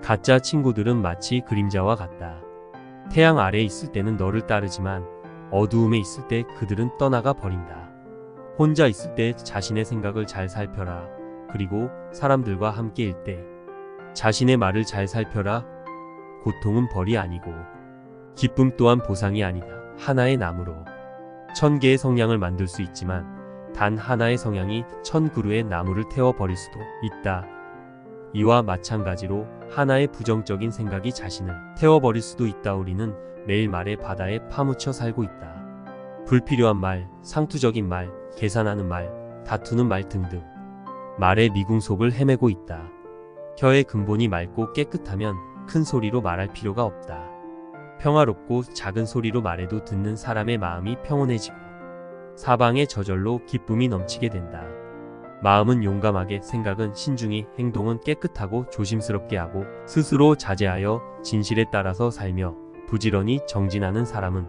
가짜 친구들은 마치 그림자와 같다. 태양 아래에 있을 때는 너를 따르지만 어두움에 있을 때 그들은 떠나가 버린다. 혼자 있을 때 자신의 생각을 잘 살펴라. 그리고 사람들과 함께일 때 자신의 말을 잘 살펴라. 고통은 벌이 아니고 기쁨 또한 보상이 아니다. 하나의 나무로 1000개의 성냥을 만들 수 있지만 단 하나의 성냥이 1000그루의 나무를 태워버릴 수도 있다. 이와 마찬가지로 하나의 부정적인 생각이 자신을 태워버릴 수도 있다. 우리는 매일 말의 바다에 파묻혀 살고 있다. 불필요한 말, 상투적인 말, 계산하는 말, 다투는 말 등등 말의 미궁 속을 헤매고 있다. 혀의 근본이 맑고 깨끗하면 큰 소리로 말할 필요가 없다. 평화롭고 작은 소리로 말해도 듣는 사람의 마음이 평온해지고 사방에 저절로 기쁨이 넘치게 된다. 마음은 용감하게, 생각은 신중히, 행동은 깨끗하고 조심스럽게 하고 스스로 자제하여 진실에 따라서 살며 부지런히 정진하는 사람은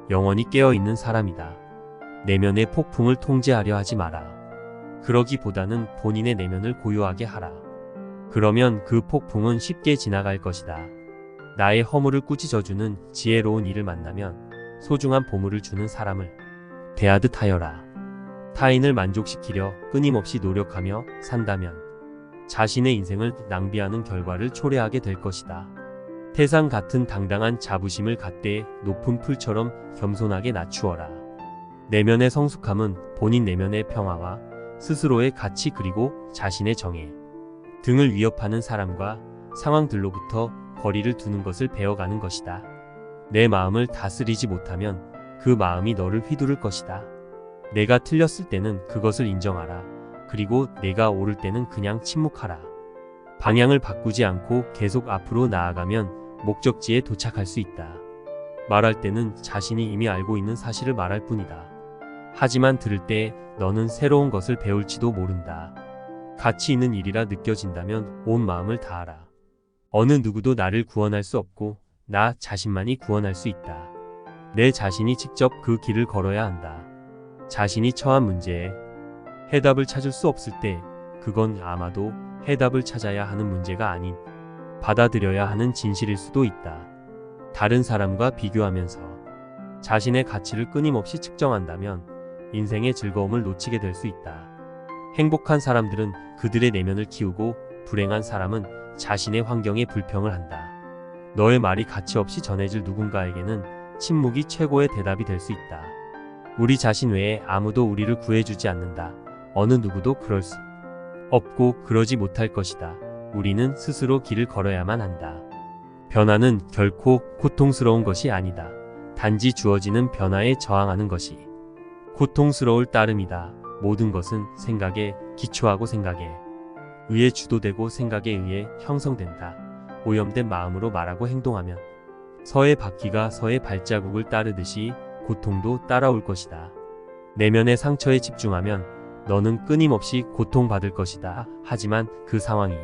영원히 깨어있는 사람이다. 내면의 폭풍을 통제하려 하지 마라. 그러기보다는 본인의 내면을 고요하게 하라. 그러면 그 폭풍은 쉽게 지나갈 것이다. 나의 허물을 꾸짖어주는 지혜로운 이를 만나면 소중한 보물을 주는 사람을 대하듯 하여라. 타인을 만족시키려 끊임없이 노력하며 산다면 자신의 인생을 낭비하는 결과를 초래하게 될 것이다. 태산 같은 당당한 자부심을 갖되 높은 풀처럼 겸손하게 낮추어라. 내면의 성숙함은 본인 내면의 평화와 스스로의 가치 그리고 자신의 정의 등을 위협하는 사람과 상황들로부터 거리를 두는 것을 배워가는 것이다. 내 마음을 다스리지 못하면 그 마음이 너를 휘두를 것이다. 내가 틀렸을 때는 그것을 인정하라. 그리고 내가 옳을 때는 그냥 침묵하라. 방향을 바꾸지 않고 계속 앞으로 나아가면 목적지에 도착할 수 있다. 말할 때는 자신이 이미 알고 있는 사실을 말할 뿐이다. 하지만 들을 때 너는 새로운 것을 배울지도 모른다. 가치 있는 일이라 느껴진다면 온 마음을 다하라. 어느 누구도 나를 구원할 수 없고 나 자신만이 구원할 수 있다. 내 자신이 직접 그 길을 걸어야 한다. 자신이 처한 문제에 해답을 찾을 수 없을 때 그건 아마도 해답을 찾아야 하는 문제가 아닌 받아들여야 하는 진실일 수도 있다. 다른 사람과 비교하면서 자신의 가치를 끊임없이 측정한다면 인생의 즐거움을 놓치게 될 수 있다. 행복한 사람들은 그들의 내면을 키우고 불행한 사람은 자신의 환경에 불평을 한다. 너의 말이 가치 없이 전해질 누군가에게는 침묵이 최고의 대답이 될 수 있다. 우리 자신 외에 아무도 우리를 구해주지 않는다. 어느 누구도 그럴 수 없고 그러지 못할 것이다. 우리는 스스로 길을 걸어야만 한다. 변화는 결코 고통스러운 것이 아니다. 단지 주어지는 변화에 저항하는 것이 고통스러울 따름이다. 모든 것은 생각에 기초하고 생각에 의해 주도되고 생각에 의해 형성된다. 오염된 마음으로 말하고 행동하면 서의 바퀴가 서의 발자국을 따르듯이 고통도 따라올 것이다. 내면의 상처에 집중하면 너는 끊임없이 고통받을 것이다. 하지만 그 상황이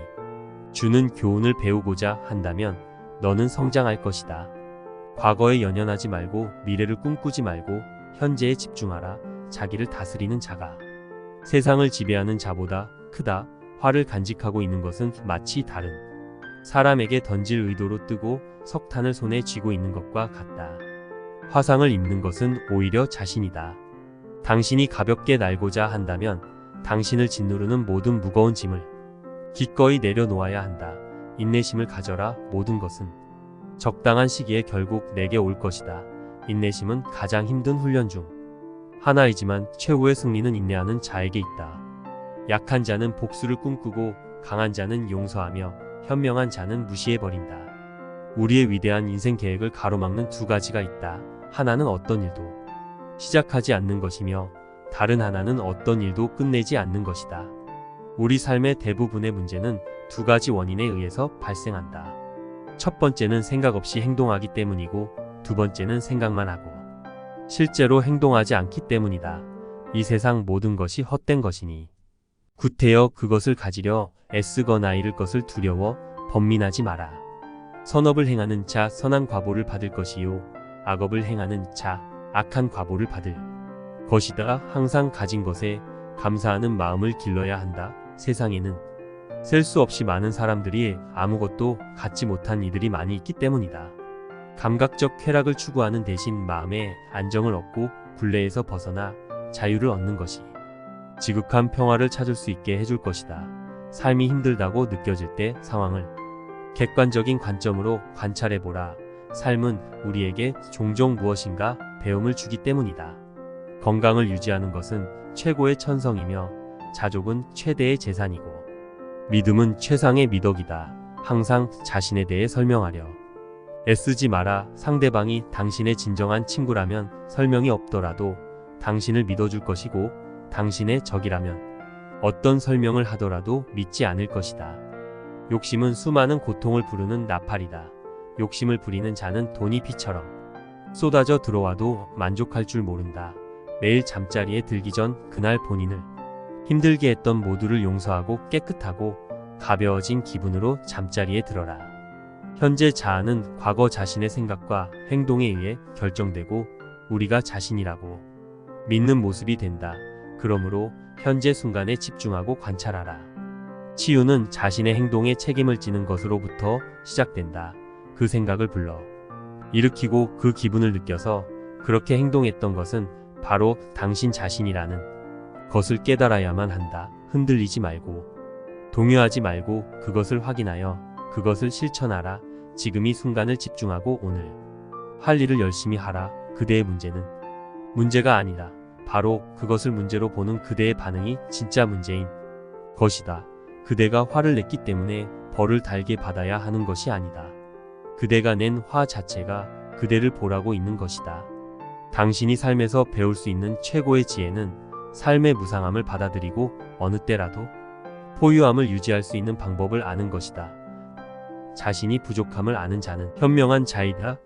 주는 교훈을 배우고자 한다면 너는 성장할 것이다. 과거에 연연하지 말고 미래를 꿈꾸지 말고 현재에 집중하라. 자기를 다스리는 자가 세상을 지배하는 자보다 크다. 화를 간직하고 있는 것은 마치 다른 사람에게 던질 의도로 뜨고 석탄을 손에 쥐고 있는 것과 같다. 화상을 입는 것은 오히려 자신이다. 당신이 가볍게 날고자 한다면 당신을 짓누르는 모든 무거운 짐을 기꺼이 내려놓아야 한다. 인내심을 가져라. 모든 것은 적당한 시기에 결국 내게 올 것이다. 인내심은 가장 힘든 훈련 중 하나이지만 최후의 승리는 인내하는 자에게 있다. 약한 자는 복수를 꿈꾸고 강한 자는 용서하며 현명한 자는 무시해버린다. 우리의 위대한 인생 계획을 가로막는 두 가지가 있다. 하나는 어떤 일도 시작하지 않는 것이며 다른 하나는 어떤 일도 끝내지 않는 것이다. 우리 삶의 대부분의 문제는 두 가지 원인에 의해서 발생한다. 첫 번째는 생각 없이 행동하기 때문이고 두 번째는 생각만 하고 실제로 행동하지 않기 때문이다. 이 세상 모든 것이 헛된 것이니 구태여 그것을 가지려 애쓰거나 잃을 것을 두려워 번민하지 마라. 선업을 행하는 자 선한 과보를 받을 것이요 악업을 행하는 자 악한 과보를 받을 것이다. 항상 가진 것에 감사하는 마음을 길러야 한다. 세상에는 셀 수 없이 많은 사람들이 아무것도 갖지 못한 이들이 많이 있기 때문이다. 감각적 쾌락을 추구하는 대신 마음의 안정을 얻고 굴레에서 벗어나 자유를 얻는 것이 지극한 평화를 찾을 수 있게 해줄 것이다. 삶이 힘들다고 느껴질 때 상황을 객관적인 관점으로 관찰해보라. 삶은 우리에게 종종 무엇인가 배움을 주기 때문이다. 건강을 유지하는 것은 최고의 천성이며 자족은 최대의 재산이고 믿음은 최상의 미덕이다. 항상 자신에 대해 설명하려 애쓰지 마라. 상대방이 당신의 진정한 친구라면 설명이 없더라도 당신을 믿어줄 것이고 당신의 적이라면 어떤 설명을 하더라도 믿지 않을 것이다. 욕심은 수많은 고통을 부르는 나팔이다. 욕심을 부리는 자는 돈이 비처럼 쏟아져 들어와도 만족할 줄 모른다. 매일 잠자리에 들기 전 그날 본인을 힘들게 했던 모두를 용서하고 깨끗하고 가벼워진 기분으로 잠자리에 들어라. 현재 자아는 과거 자신의 생각과 행동에 의해 결정되고 우리가 자신이라고 믿는 모습이 된다. 그러므로 현재 순간에 집중하고 관찰하라. 치유는 자신의 행동에 책임을 지는 것으로부터 시작된다. 그 생각을 불러 일으키고 그 기분을 느껴서 그렇게 행동했던 것은 바로 당신 자신이라는 것을 깨달아야만 한다. 흔들리지 말고 동요하지 말고 그것을 확인하여 그것을 실천하라. 지금 이 순간을 집중하고 오늘 할 일을 열심히 하라. 그대의 문제는 문제가 아니다. 바로 그것을 문제로 보는 그대의 반응이 진짜 문제인 것이다. 그대가 화를 냈기 때문에 벌을 달게 받아야 하는 것이 아니다. 그대가 낸 화 자체가 그대를 보라고 있는 것이다. 당신이 삶에서 배울 수 있는 최고의 지혜는 삶의 무상함을 받아들이고 어느 때라도 포유함을 유지할 수 있는 방법을 아는 것이다. 자신이 부족함을 아는 자는 현명한 자이다.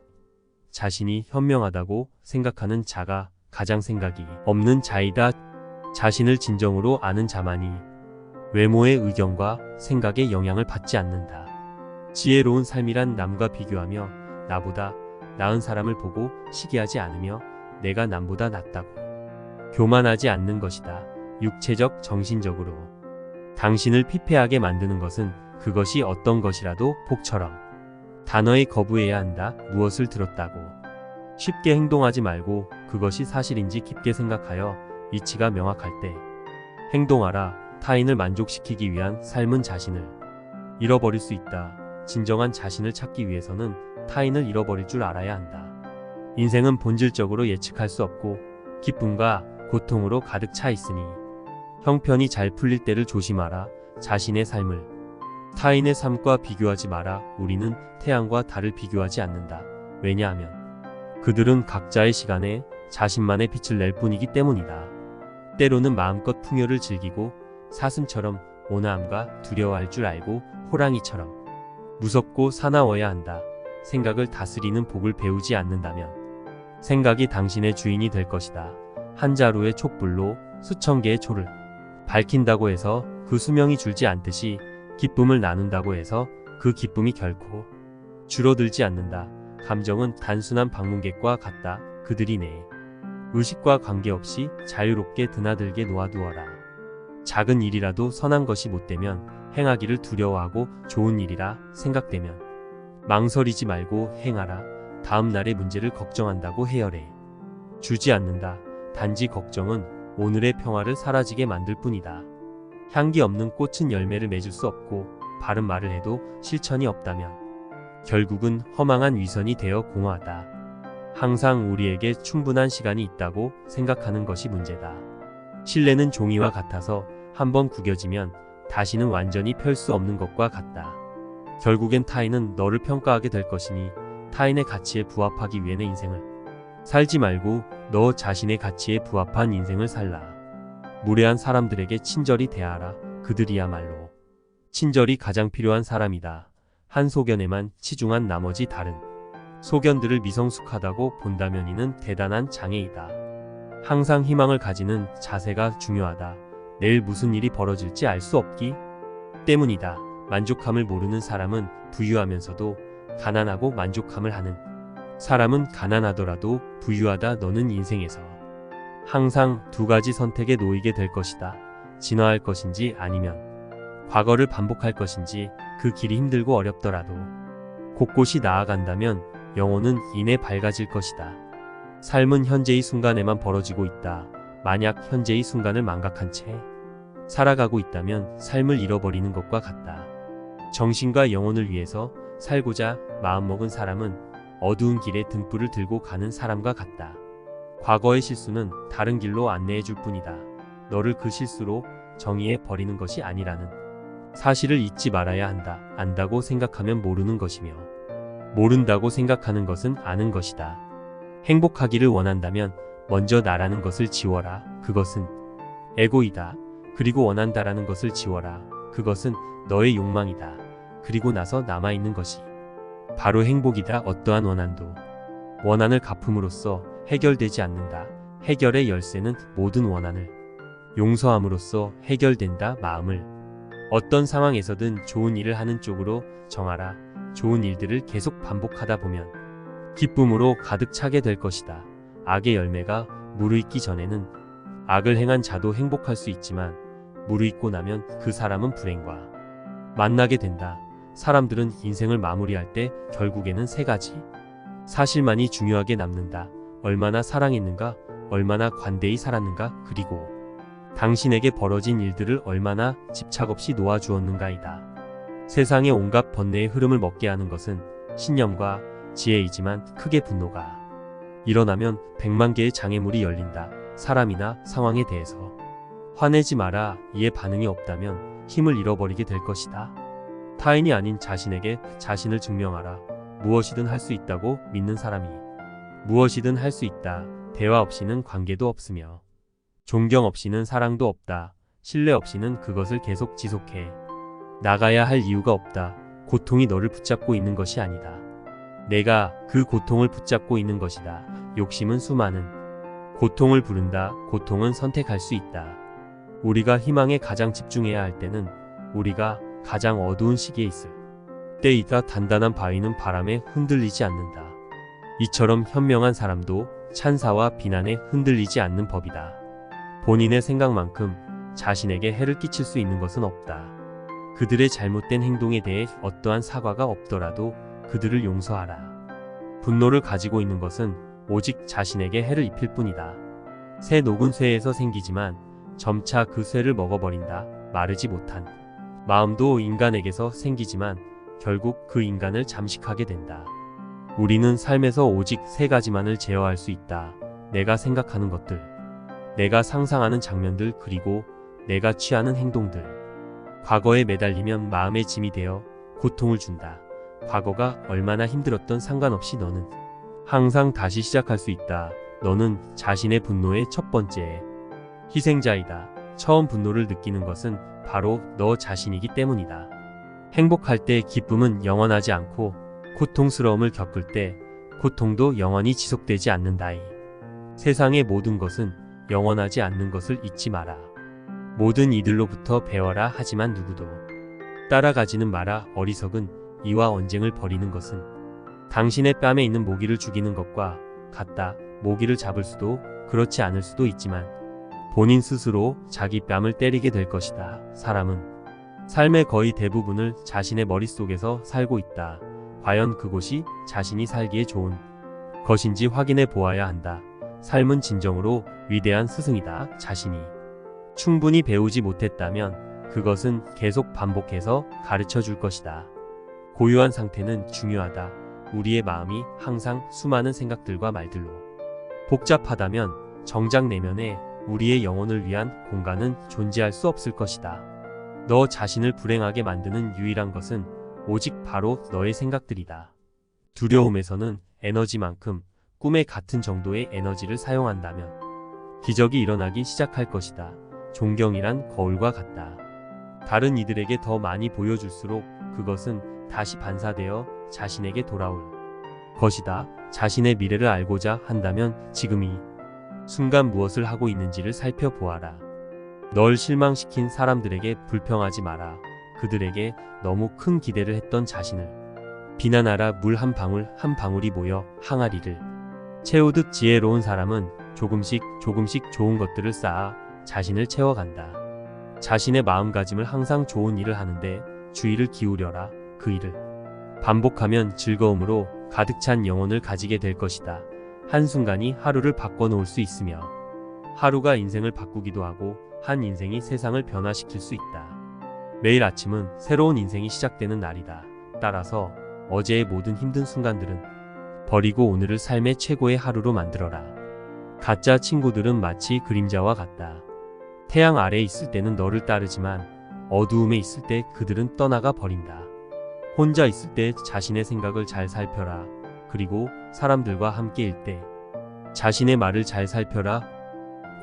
자신이 현명하다고 생각하는 자가 가장 생각이 없는 자이다. 자신을 진정으로 아는 자만이 외모의 의견과 생각에 영향을 받지 않는다. 지혜로운 삶이란 남과 비교하며 나보다 나은 사람을 보고 시기하지 않으며 내가 남보다 낫다고 교만하지 않는 것이다. 육체적, 정신적으로 당신을 피폐하게 만드는 것은 그것이 어떤 것이라도 복처럼 단어에 거부해야 한다. 무엇을 들었다고 쉽게 행동하지 말고 그것이 사실인지 깊게 생각하여 이치가 명확할 때 행동하라. 타인을 만족시키기 위한 삶은 자신을 잃어버릴 수 있다. 진정한 자신을 찾기 위해서는 타인을 잃어버릴 줄 알아야 한다. 인생은 본질적으로 예측할 수 없고 기쁨과 고통으로 가득 차 있으니 형편이 잘 풀릴 때를 조심하라. 자신의 삶을 타인의 삶과 비교하지 마라. 우리는 태양과 달을 비교하지 않는다. 왜냐하면 그들은 각자의 시간에 자신만의 빛을 낼 뿐이기 때문이다. 때로는 마음껏 풍요를 즐기고 사슴처럼 온화함과 두려워할 줄 알고 호랑이처럼 무섭고 사나워야 한다. 생각을 다스리는 복을 배우지 않는다면 생각이 당신의 주인이 될 것이다. 한 자루의 촛불로 수천 개의 초를 밝힌다고 해서 그 수명이 줄지 않듯이 기쁨을 나눈다고 해서 그 기쁨이 결코 줄어들지 않는다. 감정은 단순한 방문객과 같다. 그들이 내 의식과 관계없이 자유롭게 드나들게 놓아두어라. 작은 일이라도 선한 것이 못되면 행하기를 두려워하고 좋은 일이라 생각되면 망설이지 말고 행하라. 다음 날의 문제를 걱정한다고 해결해 주지 않는다. 단지 걱정은 오늘의 평화를 사라지게 만들 뿐이다. 향기 없는 꽃은 열매를 맺을 수 없고 바른 말을 해도 실천이 없다면 결국은 허망한 위선이 되어 공허하다. 항상 우리에게 충분한 시간이 있다고 생각하는 것이 문제다. 신뢰는 종이와 같아서 한번 구겨지면 다시는 완전히 펼 수 없는 것과 같다. 결국엔 타인은 너를 평가하게 될 것이니 타인의 가치에 부합하기 위해 내 인생을 살지 말고 너 자신의 가치에 부합한 인생을 살라. 무례한 사람들에게 친절히 대하라. 그들이야말로 친절이 가장 필요한 사람이다. 한 소견에만 치중한 나머지 다른 소견들을 미성숙하다고 본다면 이는 대단한 장애이다. 항상 희망을 가지는 자세가 중요하다. 내일 무슨 일이 벌어질지 알 수 없기 때문이다. 만족함을 모르는 사람은 부유하면서도 가난하고 만족함을 하는 사람은 가난하더라도 부유하다. 너는 인생에서 항상 두 가지 선택에 놓이게 될 것이다. 진화할 것인지 아니면 과거를 반복할 것인지 그 길이 힘들고 어렵더라도 곳곳이 나아간다면 영혼은 이내 밝아질 것이다. 삶은 현재의 순간에만 벌어지고 있다. 만약 현재의 순간을 망각한 채 살아가고 있다면 삶을 잃어버리는 것과 같다. 정신과 영혼을 위해서 살고자 마음먹은 사람은 어두운 길에 등불을 들고 가는 사람과 같다. 과거의 실수는 다른 길로 안내해 줄 뿐이다. 너를 그 실수로 정의해 버리는 것이 아니라는 사실을 잊지 말아야 한다. 안다고 생각하면 모르는 것이며 모른다고 생각하는 것은 아는 것이다. 행복하기를 원한다면 먼저 나라는 것을 지워라. 그것은 에고이다. 그리고 원한다라는 것을 지워라. 그것은 너의 욕망이다. 그리고 나서 남아있는 것이 바로 행복이다. 어떠한 원한을 갚음으로써 해결되지 않는다. 해결의 열쇠는 모든 원한을 용서함으로써 해결된다. 마음을 어떤 상황에서든 좋은 일을 하는 쪽으로 정하라. 좋은 일들을 계속 반복하다 보면 기쁨으로 가득 차게 될 것이다. 악의 열매가 무르익기 전에는 악을 행한 자도 행복할 수 있지만 무르익고 나면 그 사람은 불행과 만나게 된다. 사람들은 인생을 마무리할 때 결국에는 세 가지 사실만이 중요하게 남는다. 얼마나 사랑했는가, 얼마나 관대히 살았는가, 그리고 당신에게 벌어진 일들을 얼마나 집착 없이 놓아주었는가이다. 세상의 온갖 번뇌의 흐름을 먹게 하는 것은 신념과 지혜이지만 크게 분노가 일어나면 100만 개의 장애물이 열린다. 사람이나 상황에 대해서 화내지 마라. 이에 반응이 없다면 힘을 잃어버리게 될 것이다. 타인이 아닌 자신에게 자신을 증명하라. 무엇이든 할 수 있다고 믿는 사람이 무엇이든 할 수 있다. 대화 없이는 관계도 없으며 존경 없이는 사랑도 없다. 신뢰 없이는 그것을 계속 지속해 나가야 할 이유가 없다. 고통이 너를 붙잡고 있는 것이 아니다. 내가 그 고통을 붙잡고 있는 것이다. 욕심은 수많은 고통을 부른다. 고통은 선택할 수 있다. 우리가 희망에 가장 집중해야 할 때는 우리가 가장 어두운 시기에 있을 때이다. 단단한 바위는 바람에 흔들리지 않는다. 이처럼 현명한 사람도 찬사와 비난에 흔들리지 않는 법이다. 본인의 생각만큼 자신에게 해를 끼칠 수 있는 것은 없다. 그들의 잘못된 행동에 대해 어떠한 사과가 없더라도 그들을 용서하라. 분노를 가지고 있는 것은 오직 자신에게 해를 입힐 뿐이다. 새 녹은 쇠에서 생기지만 점차 그 쇠를 먹어버린다. 마르지 못한 마음도 인간에게서 생기지만 결국 그 인간을 잠식하게 된다. 우리는 삶에서 오직 세 가지만을 제어할 수 있다. 내가 생각하는 것들, 내가 상상하는 장면들, 그리고 내가 취하는 행동들. 과거에 매달리면 마음의 짐이 되어 고통을 준다. 과거가 얼마나 힘들었던 상관없이 너는 항상 다시 시작할 수 있다. 너는 자신의 분노의 첫 번째 희생자이다. 처음 분노를 느끼는 것은 바로 너 자신이기 때문이다. 행복할 때 기쁨은 영원하지 않고 고통스러움을 겪을 때 고통도 영원히 지속되지 않는다이. 세상의 모든 것은 영원하지 않는 것을 잊지 마라. 모든 이들로부터 배워라. 하지만 누구도 따라가지는 마라. 어리석은 이와 언쟁을 벌이는 것은 당신의 뺨에 있는 모기를 죽이는 것과 같다. 모기를 잡을 수도 그렇지 않을 수도 있지만 본인 스스로 자기 뺨을 때리게 될 것이다. 사람은 삶의 거의 대부분을 자신의 머릿속에서 살고 있다. 과연 그곳이 자신이 살기에 좋은 것인지 확인해 보아야 한다. 삶은 진정으로 위대한 스승이다. 자신이 충분히 배우지 못했다면 그것은 계속 반복해서 가르쳐 줄 것이다. 고요한 상태는 중요하다. 우리의 마음이 항상 수많은 생각들과 말들로 복잡하다면 정작 내면에 우리의 영혼을 위한 공간은 존재할 수 없을 것이다. 너 자신을 불행하게 만드는 유일한 것은 오직 바로 너의 생각들이다. 두려움에서는 에너지만큼 꿈에 같은 정도의 에너지를 사용한다면 기적이 일어나기 시작할 것이다. 존경이란 거울과 같다. 다른 이들에게 더 많이 보여줄수록 그것은 다시 반사되어 자신에게 돌아올 것이다. 자신의 미래를 알고자 한다면 지금 이 순간 무엇을 하고 있는지를 살펴보아라. 널 실망시킨 사람들에게 불평하지 마라. 그들에게 너무 큰 기대를 했던 자신을 비난하라. 물 한 방울 한 방울이 모여 항아리를 채우듯 지혜로운 사람은 조금씩 좋은 것들을 쌓아 자신을 채워간다. 자신의 마음가짐을 항상 좋은 일을 하는데 주의를 기울여라. 그 일을 반복하면 즐거움으로 가득 찬 영혼을 가지게 될 것이다. 한순간이 하루를 바꿔놓을 수 있으며 하루가 인생을 바꾸기도 하고 한 인생이 세상을 변화시킬 수 있다. 매일 아침은 새로운 인생이 시작되는 날이다. 따라서 어제의 모든 힘든 순간들은 버리고 오늘을 삶의 최고의 하루로 만들어라. 가짜 친구들은 마치 그림자와 같다. 태양 아래에 있을 때는 너를 따르지만 어두움에 있을 때 그들은 떠나가 버린다. 혼자 있을 때 자신의 생각을 잘 살펴라. 그리고 사람들과 함께일 때 자신의 말을 잘 살펴라.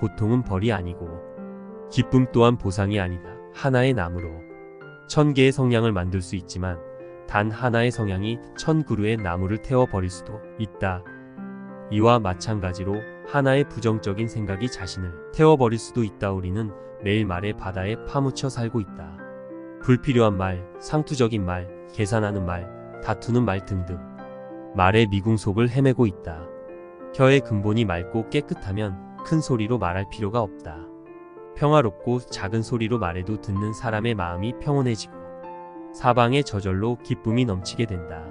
고통은 벌이 아니고 기쁨 또한 보상이 아니다. 하나의 나무로 1000개의 성냥을 만들 수 있지만 단 하나의 성냥이 1000그루의 나무를 태워버릴 수도 있다. 이와 마찬가지로 하나의 부정적인 생각이 자신을 태워버릴 수도 있다. 우리는 매일 말의 바다에 파묻혀 살고 있다. 불필요한 말, 상투적인 말, 계산하는 말, 다투는 말 등등 말의 미궁 속을 헤매고 있다. 혀의 근본이 맑고 깨끗하면 큰 소리로 말할 필요가 없다. 평화롭고 작은 소리로 말해도 듣는 사람의 마음이 평온해지고 사방의 저절로 기쁨이 넘치게 된다.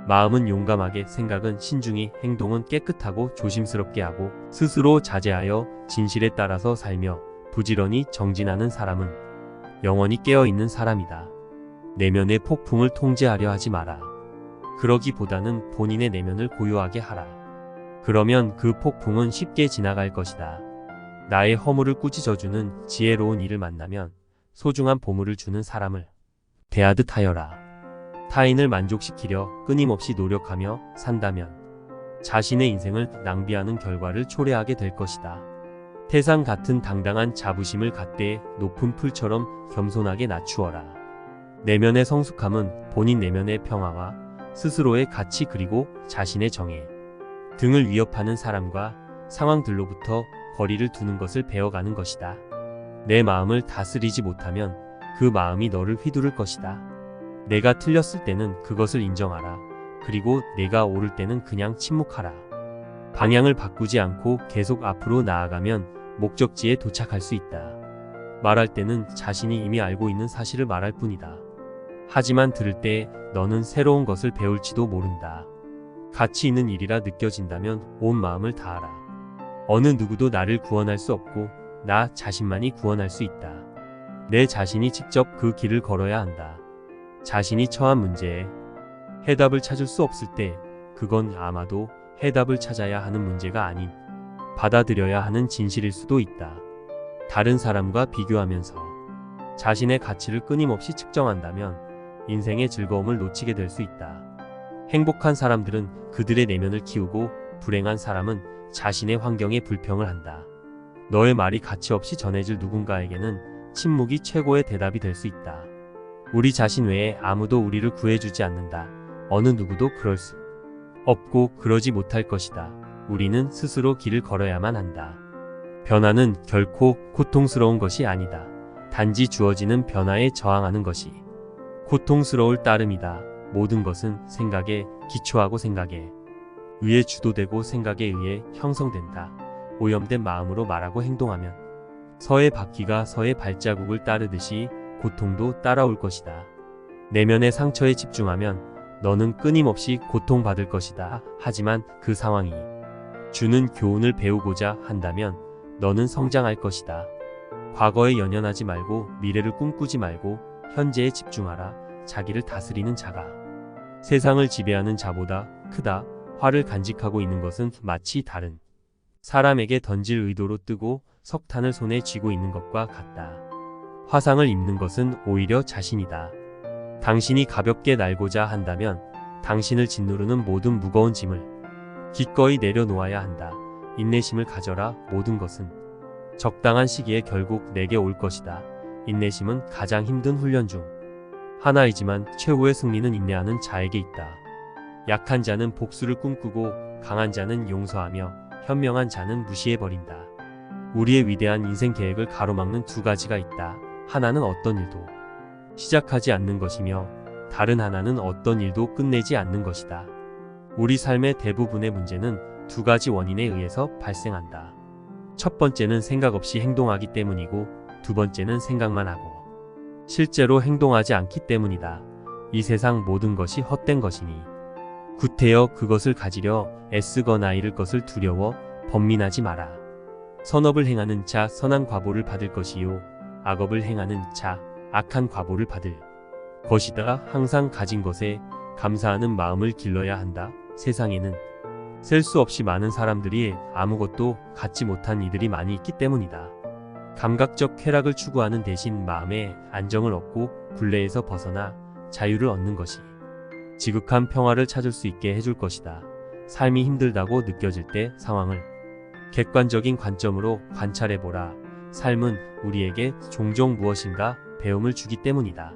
마음은 용감하게, 생각은 신중히, 행동은 깨끗하고 조심스럽게 하고 스스로 자제하여 진실에 따라서 살며 부지런히 정진하는 사람은 영원히 깨어있는 사람이다. 내면의 폭풍을 통제하려 하지 마라. 그러기보다는 본인의 내면을 고요하게 하라. 그러면 그 폭풍은 쉽게 지나갈 것이다. 나의 허물을 꾸짖어주는 지혜로운 이를 만나면 소중한 보물을 주는 사람을 대하듯 하여라. 타인을 만족시키려 끊임없이 노력하며 산다면 자신의 인생을 낭비하는 결과를 초래하게 될 것이다. 태산 같은 당당한 자부심을 갖되 높은 풀처럼 겸손하게 낮추어라. 내면의 성숙함은 본인 내면의 평화와 스스로의 가치 그리고 자신의 정의 등을 위협하는 사람과 상황들로부터 거리를 두는 것을 배워가는 것이다. 내 마음을 다스리지 못하면 그 마음이 너를 휘두를 것이다. 내가 틀렸을 때는 그것을 인정하라. 그리고 내가 옳을 때는 그냥 침묵하라. 방향을 바꾸지 않고 계속 앞으로 나아가면 목적지에 도착할 수 있다. 말할 때는 자신이 이미 알고 있는 사실을 말할 뿐이다. 하지만 들을 때 너는 새로운 것을 배울지도 모른다. 가치 있는 일이라 느껴진다면 온 마음을 다하라. 어느 누구도 나를 구원할 수 없고 나 자신만이 구원할 수 있다. 내 자신이 직접 그 길을 걸어야 한다. 자신이 처한 문제에 해답을 찾을 수 없을 때 그건 아마도 해답을 찾아야 하는 문제가 아닌 받아들여야 하는 진실일 수도 있다. 다른 사람과 비교하면서 자신의 가치를 끊임없이 측정한다면 인생의 즐거움을 놓치게 될 수 있다. 행복한 사람들은 그들의 내면을 키우고 불행한 사람은 자신의 환경에 불평을 한다. 너의 말이 가치 없이 전해질 누군가에게는 침묵이 최고의 대답이 될 수 있다. 우리 자신 외에 아무도 우리를 구해주지 않는다. 어느 누구도 그럴 수 없고 그러지 못할 것이다. 우리는 스스로 길을 걸어야만 한다. 변화는 결코 고통스러운 것이 아니다. 단지 주어지는 변화에 저항하는 것이 고통스러울 따름이다. 모든 것은 생각에 기초하고 생각에 의해 주도되고 생각에 의해 형성된다. 오염된 마음으로 말하고 행동하면 서의 바퀴가 서의 발자국을 따르듯이 고통도 따라올 것이다. 내면의 상처에 집중하면 너는 끊임없이 고통받을 것이다. 하지만 그 상황이 주는 교훈을 배우고자 한다면 너는 성장할 것이다. 과거에 연연하지 말고 미래를 꿈꾸지 말고 현재에 집중하라. 자기를 다스리는 자가 세상을 지배하는 자보다 크다. 화를 간직하고 있는 것은 마치 다른 사람에게 던질 의도로 뜨고 석탄을 손에 쥐고 있는 것과 같다. 화상을 입는 것은 오히려 자신이다. 당신이 가볍게 날고자 한다면 당신을 짓누르는 모든 무거운 짐을 기꺼이 내려놓아야 한다. 인내심을 가져라. 모든 것은 적당한 시기에 결국 내게 올 것이다. 인내심은 가장 힘든 훈련 중 하나이지만 최후의 승리는 인내하는 자에게 있다. 약한 자는 복수를 꿈꾸고 강한 자는 용서하며 현명한 자는 무시해버린다. 우리의 위대한 인생 계획을 가로막는 두 가지가 있다. 하나는 어떤 일도 시작하지 않는 것이며 다른 하나는 어떤 일도 끝내지 않는 것이다. 우리 삶의 대부분의 문제는 두 가지 원인에 의해서 발생한다. 첫 번째는 생각 없이 행동하기 때문이고 두 번째는 생각만 하고 실제로 행동하지 않기 때문이다. 이 세상 모든 것이 헛된 것이니 구태여 그것을 가지려 애쓰거나 잃을 것을 두려워 번민하지 마라. 선업을 행하는 자 선한 과보를 받을 것이요 악업을 행하는 자 악한 과보를 받을 것이다. 항상 가진 것에 감사하는 마음을 길러야 한다. 세상에는 셀 수 없이 많은 사람들이 아무것도 갖지 못한 이들이 많이 있기 때문이다. 감각적 쾌락을 추구하는 대신 마음의 안정을 얻고 굴레에서 벗어나 자유를 얻는 것이 지극한 평화를 찾을 수 있게 해줄 것이다. 삶이 힘들다고 느껴질 때 상황을 객관적인 관점으로 관찰해보라. 삶은 우리에게 종종 무엇인가 배움을 주기 때문이다.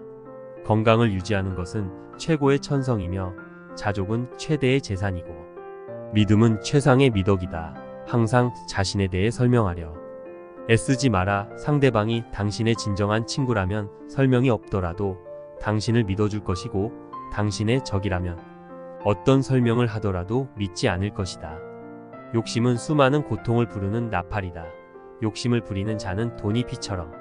건강을 유지하는 것은 최고의 천성이며 자족은 최대의 재산이고 믿음은 최상의 미덕이다. 항상 자신에 대해 설명하려 애쓰지 마라. 상대방이 당신의 진정한 친구라면 설명이 없더라도 당신을 믿어줄 것이고 당신의 적이라면 어떤 설명을 하더라도 믿지 않을 것이다. 욕심은 수많은 고통을 부르는 나팔이다. 욕심을 부리는 자는 돈이 비처럼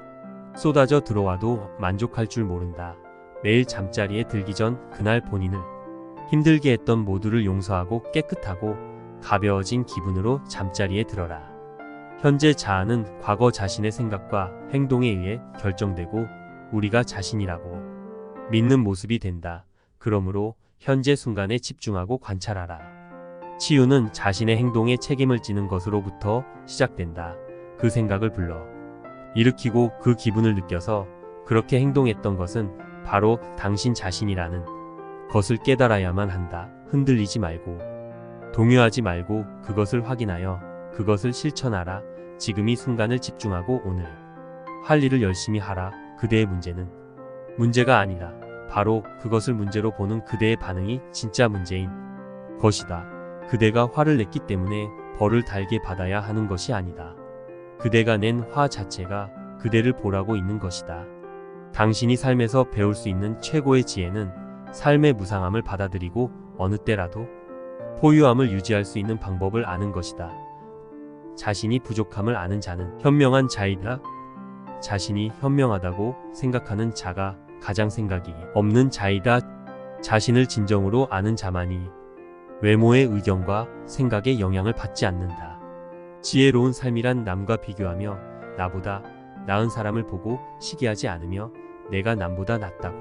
쏟아져 들어와도 만족할 줄 모른다. 매일 잠자리에 들기 전 그날 본인을 힘들게 했던 모두를 용서하고 깨끗하고 가벼워진 기분으로 잠자리에 들어라. 현재 자아는 과거 자신의 생각과 행동에 의해 결정되고 우리가 자신이라고 믿는 모습이 된다. 그러므로 현재 순간에 집중하고 관찰하라. 치유는 자신의 행동에 책임을 지는 것으로부터 시작된다. 그 생각을 불러 일으키고 그 기분을 느껴서 그렇게 행동했던 것은 바로 당신 자신이라는 것을 깨달아야만 한다. 흔들리지 말고 동요하지 말고 그것을 확인하여 그것을 실천하라. 지금 이 순간을 집중하고 오늘 할 일을 열심히 하라. 그대의 문제는 문제가 아니라 바로 그것을 문제로 보는 그대의 반응이 진짜 문제인 것이다. 그대가 화를 냈기 때문에 벌을 달게 받아야 하는 것이 아니다. 그대가 낸 화 자체가 그대를 보라고 있는 것이다. 당신이 삶에서 배울 수 있는 최고의 지혜는 삶의 무상함을 받아들이고 어느 때라도 포유함을 유지할 수 있는 방법을 아는 것이다. 자신이 부족함을 아는 자는 현명한 자이다. 자신이 현명하다고 생각하는 자가 가장 생각이 없는 자이다. 자신을 진정으로 아는 자만이 외모의 의견과 생각에 영향을 받지 않는다. 지혜로운 삶이란 남과 비교하며 나보다 나은 사람을 보고 시기하지 않으며 내가 남보다 낫다고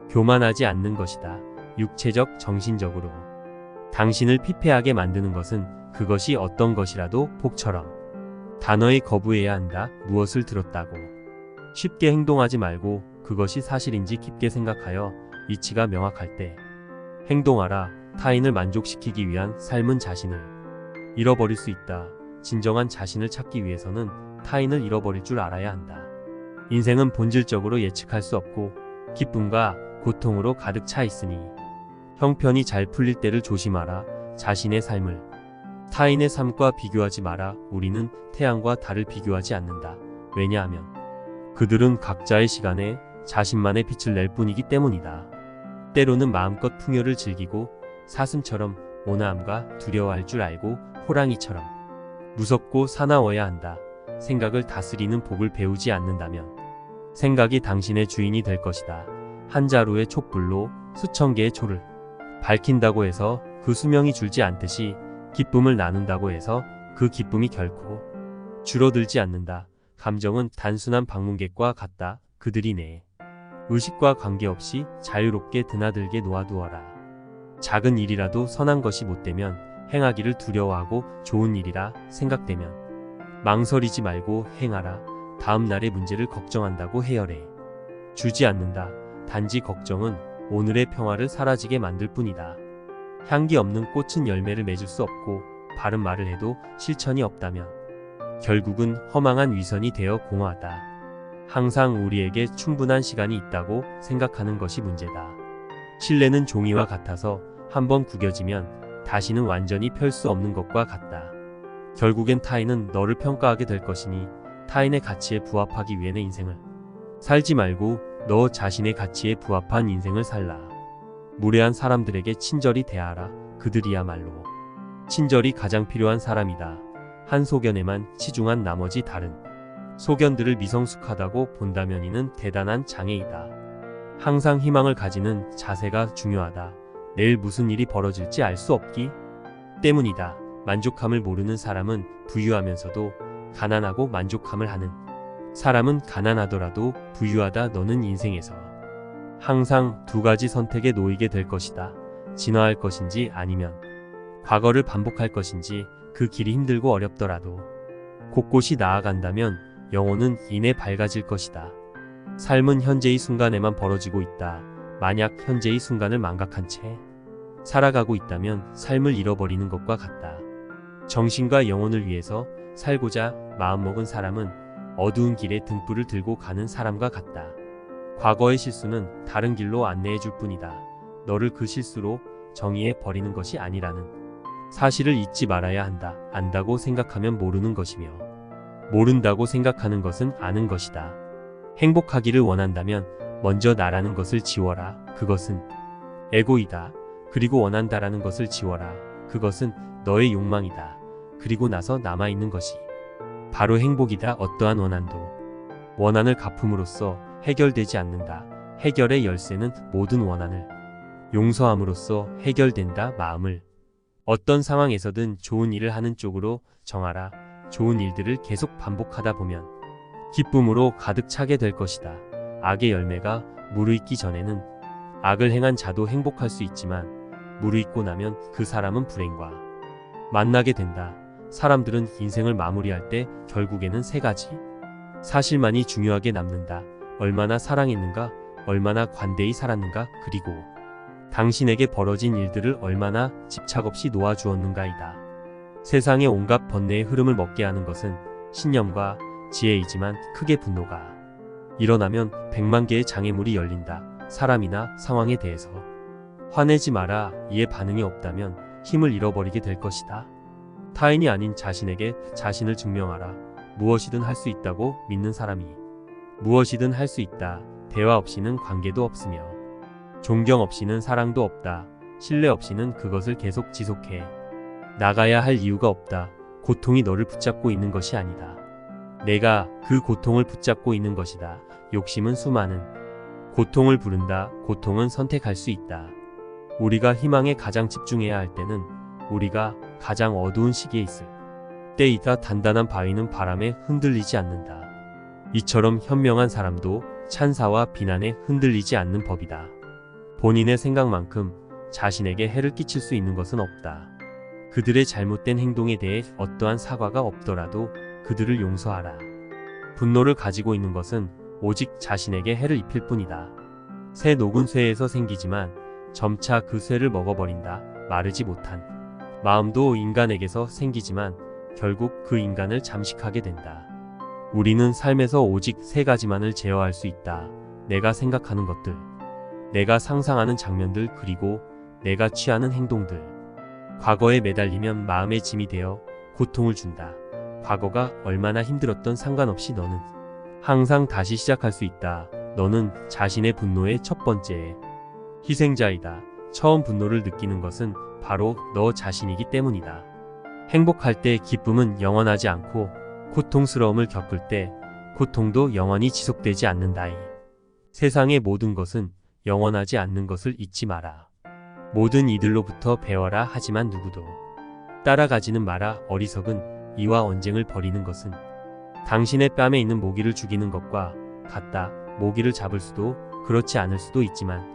교만하지 않는 것이다. 육체적, 정신적으로 당신을 피폐하게 만드는 것은 그것이 어떤 것이라도 복처럼 단호히 거부해야 한다. 무엇을 들었다고 쉽게 행동하지 말고 그것이 사실인지 깊게 생각하여 이치가 명확할 때 행동하라. 타인을 만족시키기 위한 삶은 자신을 잃어버릴 수 있다. 진정한 자신을 찾기 위해서는 타인을 잃어버릴 줄 알아야 한다. 인생은 본질적으로 예측할 수 없고 기쁨과 고통으로 가득 차 있으니 형편이 잘 풀릴 때를 조심하라. 자신의 삶을 타인의 삶과 비교하지 마라. 우리는 태양과 달을 비교하지 않는다. 왜냐하면 그들은 각자의 시간에 자신만의 빛을 낼 뿐이기 때문이다. 때로는 마음껏 풍요를 즐기고 사슴처럼 온화함과 두려워할 줄 알고 호랑이처럼 무섭고 사나워야 한다. 생각을 다스리는 법을 배우지 않는다면 생각이 당신의 주인이 될 것이다. 한 자루의 촛불로 수천 개의 초를 밝힌다고 해서 그 수명이 줄지 않듯이 기쁨을 나눈다고 해서 그 기쁨이 결코 줄어들지 않는다. 감정은 단순한 방문객과 같다. 그들이 내 의식과 관계없이 자유롭게 드나들게 놓아두어라. 작은 일이라도 선한 것이 못되면 행하기를 두려워하고 좋은 일이라 생각되면 망설이지 말고 행하라. 다음 날의 문제를 걱정한다고 해결해 주지 않는다. 단지 걱정은 오늘의 평화를 사라지게 만들 뿐이다. 향기 없는 꽃은 열매를 맺을 수 없고 바른 말을 해도 실천이 없다면 결국은 허망한 위선이 되어 공허하다. 항상 우리에게 충분한 시간이 있다고 생각하는 것이 문제다. 신뢰는 종이와 같아서 한번 구겨지면 다시는 완전히 펼 수 없는 것과 같다. 결국엔 타인은 너를 평가하게 될 것이니 타인의 가치에 부합하기 위해 내 인생을 살지 말고 너 자신의 가치에 부합한 인생을 살라. 무례한 사람들에게 친절히 대하라. 그들이야말로 친절이 가장 필요한 사람이다. 한 소견에만 치중한 나머지 다른 소견들을 미성숙하다고 본다면 이는 대단한 장애이다. 항상 희망을 가지는 자세가 중요하다. 내일 무슨 일이 벌어질지 알 수 없기 때문이다. 만족함을 모르는 사람은 부유하면서도 가난하고 만족함을 하는 사람은 가난하더라도 부유하다. 너는 인생에서 항상 두 가지 선택에 놓이게 될 것이다. 진화할 것인지 아니면 과거를 반복할 것인지. 그 길이 힘들고 어렵더라도 곳곳이 나아간다면 영혼은 이내 밝아질 것이다. 삶은 현재의 순간에만 벌어지고 있다. 만약 현재의 순간을 망각한 채 살아가고 있다면 삶을 잃어버리는 것과 같다. 정신과 영혼을 위해서 살고자 마음먹은 사람은 어두운 길에 등불을 들고 가는 사람과 같다. 과거의 실수는 다른 길로 안내해 줄 뿐이다. 너를 그 실수로 정의해 버리는 것이 아니라는 사실을 잊지 말아야 한다. 안다고 생각하면 모르는 것이며 모른다고 생각하는 것은 아는 것이다. 행복하기를 원한다면 먼저 나라는 것을 지워라. 그것은 에고이다. 그리고 원한다라는 것을 지워라. 그것은 너의 욕망이다. 그리고 나서 남아있는 것이 바로 행복이다. 어떠한 원한을 갚음으로써 해결되지 않는다. 해결의 열쇠는 모든 원한을 용서함으로써 해결된다. 마음을 어떤 상황에서든 좋은 일을 하는 쪽으로 정하라. 좋은 일들을 계속 반복하다 보면 기쁨으로 가득 차게 될 것이다. 악의 열매가 무르익기 전에는 악을 행한 자도 행복할 수 있지만 무르익고 나면 그 사람은 불행과 만나게 된다. 사람들은 인생을 마무리할 때 결국에는 세 가지 사실만이 중요하게 남는다. 얼마나 사랑했는가, 얼마나 관대히 살았는가, 그리고 당신에게 벌어진 일들을 얼마나 집착 없이 놓아주었는가이다. 세상의 온갖 번뇌의 흐름을 먹게 하는 것은 신념과 지혜이지만 크게 분노가 일어나면 100만 개의 장애물이 열린다. 사람이나 상황에 대해서 화내지 마라. 이에 반응이 없다면 힘을 잃어버리게 될 것이다. 타인이 아닌 자신에게 자신을 증명하라. 무엇이든 할 수 있다고 믿는 사람이 무엇이든 할 수 있다. 대화 없이는 관계도 없으며 존경 없이는 사랑도 없다. 신뢰 없이는 그것을 계속 지속해 나가야 할 이유가 없다. 고통이 너를 붙잡고 있는 것이 아니다. 내가 그 고통을 붙잡고 있는 것이다. 욕심은 수많은 고통을 부른다. 고통은 선택할 수 있다. 우리가 희망에 가장 집중해야 할 때는 우리가 가장 어두운 시기에 있을 때이다. 단단한 바위는 바람에 흔들리지 않는다. 이처럼 현명한 사람도 찬사와 비난에 흔들리지 않는 법이다. 본인의 생각만큼 자신에게 해를 끼칠 수 있는 것은 없다. 그들의 잘못된 행동에 대해 어떠한 사과가 없더라도 그들을 용서하라. 분노를 가지고 있는 것은 오직 자신에게 해를 입힐 뿐이다. 새 녹은 쇠에서 생기지만 점차 그 쇠를 먹어버린다. 마르지 못한 마음도 인간에게서 생기지만 결국 그 인간을 잠식하게 된다. 우리는 삶에서 오직 세 가지만을 제어할 수 있다. 내가 생각하는 것들, 내가 상상하는 장면들, 그리고 내가 취하는 행동들. 과거에 매달리면 마음의 짐이 되어 고통을 준다. 과거가 얼마나 힘들었던 상관없이 너는 항상 다시 시작할 수 있다. 너는 자신의 분노의 첫 번째 희생자이다. 처음 분노를 느끼는 것은 바로 너 자신이기 때문이다. 행복할 때 기쁨은 영원하지 않고 고통스러움을 겪을 때 고통도 영원히 지속되지 않는다. 세상의 모든 것은 영원하지 않는 것을 잊지 마라. 모든 이들로부터 배워라. 하지만 누구도 따라가지는 마라. 어리석은 이와 언쟁을 벌이는 것은 당신의 뺨에 있는 모기를 죽이는 것과 같다. 모기를 잡을 수도 그렇지 않을 수도 있지만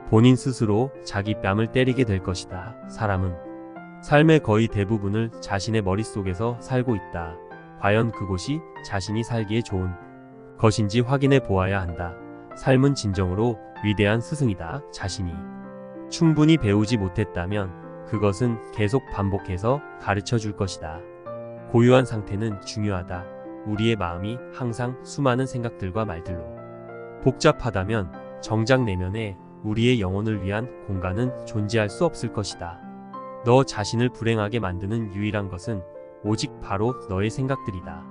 본인 스스로 자기 뺨을 때리게 될 것이다. 사람은 삶의 거의 대부분을 자신의 머릿속에서 살고 있다. 과연 그곳이 자신이 살기에 좋은 것인지 확인해 보아야 한다. 삶은 진정으로 위대한 스승이다. 자신이 충분히 배우지 못했다면 그것은 계속 반복해서 가르쳐 줄 것이다. 고유한 상태는 중요하다. 우리의 마음이 항상 수많은 생각들과 말들로 복잡하다면 정작 내면에 우리의 영혼을 위한 공간은 존재할 수 없을 것이다. 너 자신을 불행하게 만드는 유일한 것은 오직 바로 너의 생각들이다.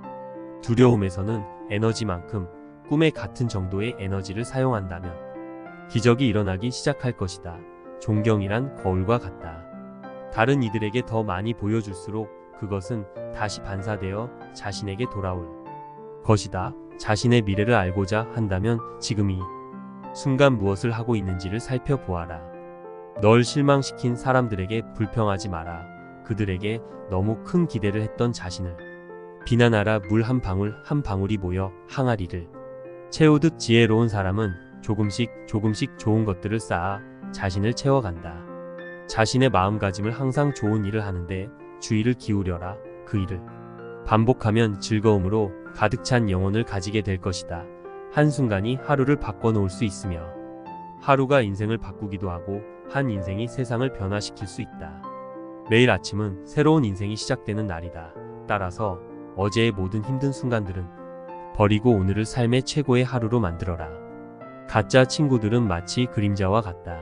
두려움에서는 에너지만큼 꿈에 같은 정도의 에너지를 사용한다면 기적이 일어나기 시작할 것이다. 존경이란 거울과 같다. 다른 이들에게 더 많이 보여줄수록 그것은 다시 반사되어 자신에게 돌아올 것이다. 자신의 미래를 알고자 한다면 지금 이 순간 무엇을 하고 있는지를 살펴보아라. 널 실망시킨 사람들에게 불평하지 마라. 그들에게 너무 큰 기대를 했던 자신을 비난하라. 물 한 방울 한 방울이 모여 항아리를 채우듯 지혜로운 사람은 조금씩 좋은 것들을 쌓아 자신을 채워간다. 자신의 마음가짐을 항상 좋은 일을 하는데 주의를 기울여라. 그 일을 반복하면 즐거움으로 가득 찬 영혼을 가지게 될 것이다. 한순간이 하루를 바꿔놓을 수 있으며 하루가 인생을 바꾸기도 하고 한 인생이 세상을 변화시킬 수 있다. 매일 아침은 새로운 인생이 시작되는 날이다. 따라서 어제의 모든 힘든 순간들은 버리고 오늘을 삶의 최고의 하루로 만들어라. 가짜 친구들은 마치 그림자와 같다.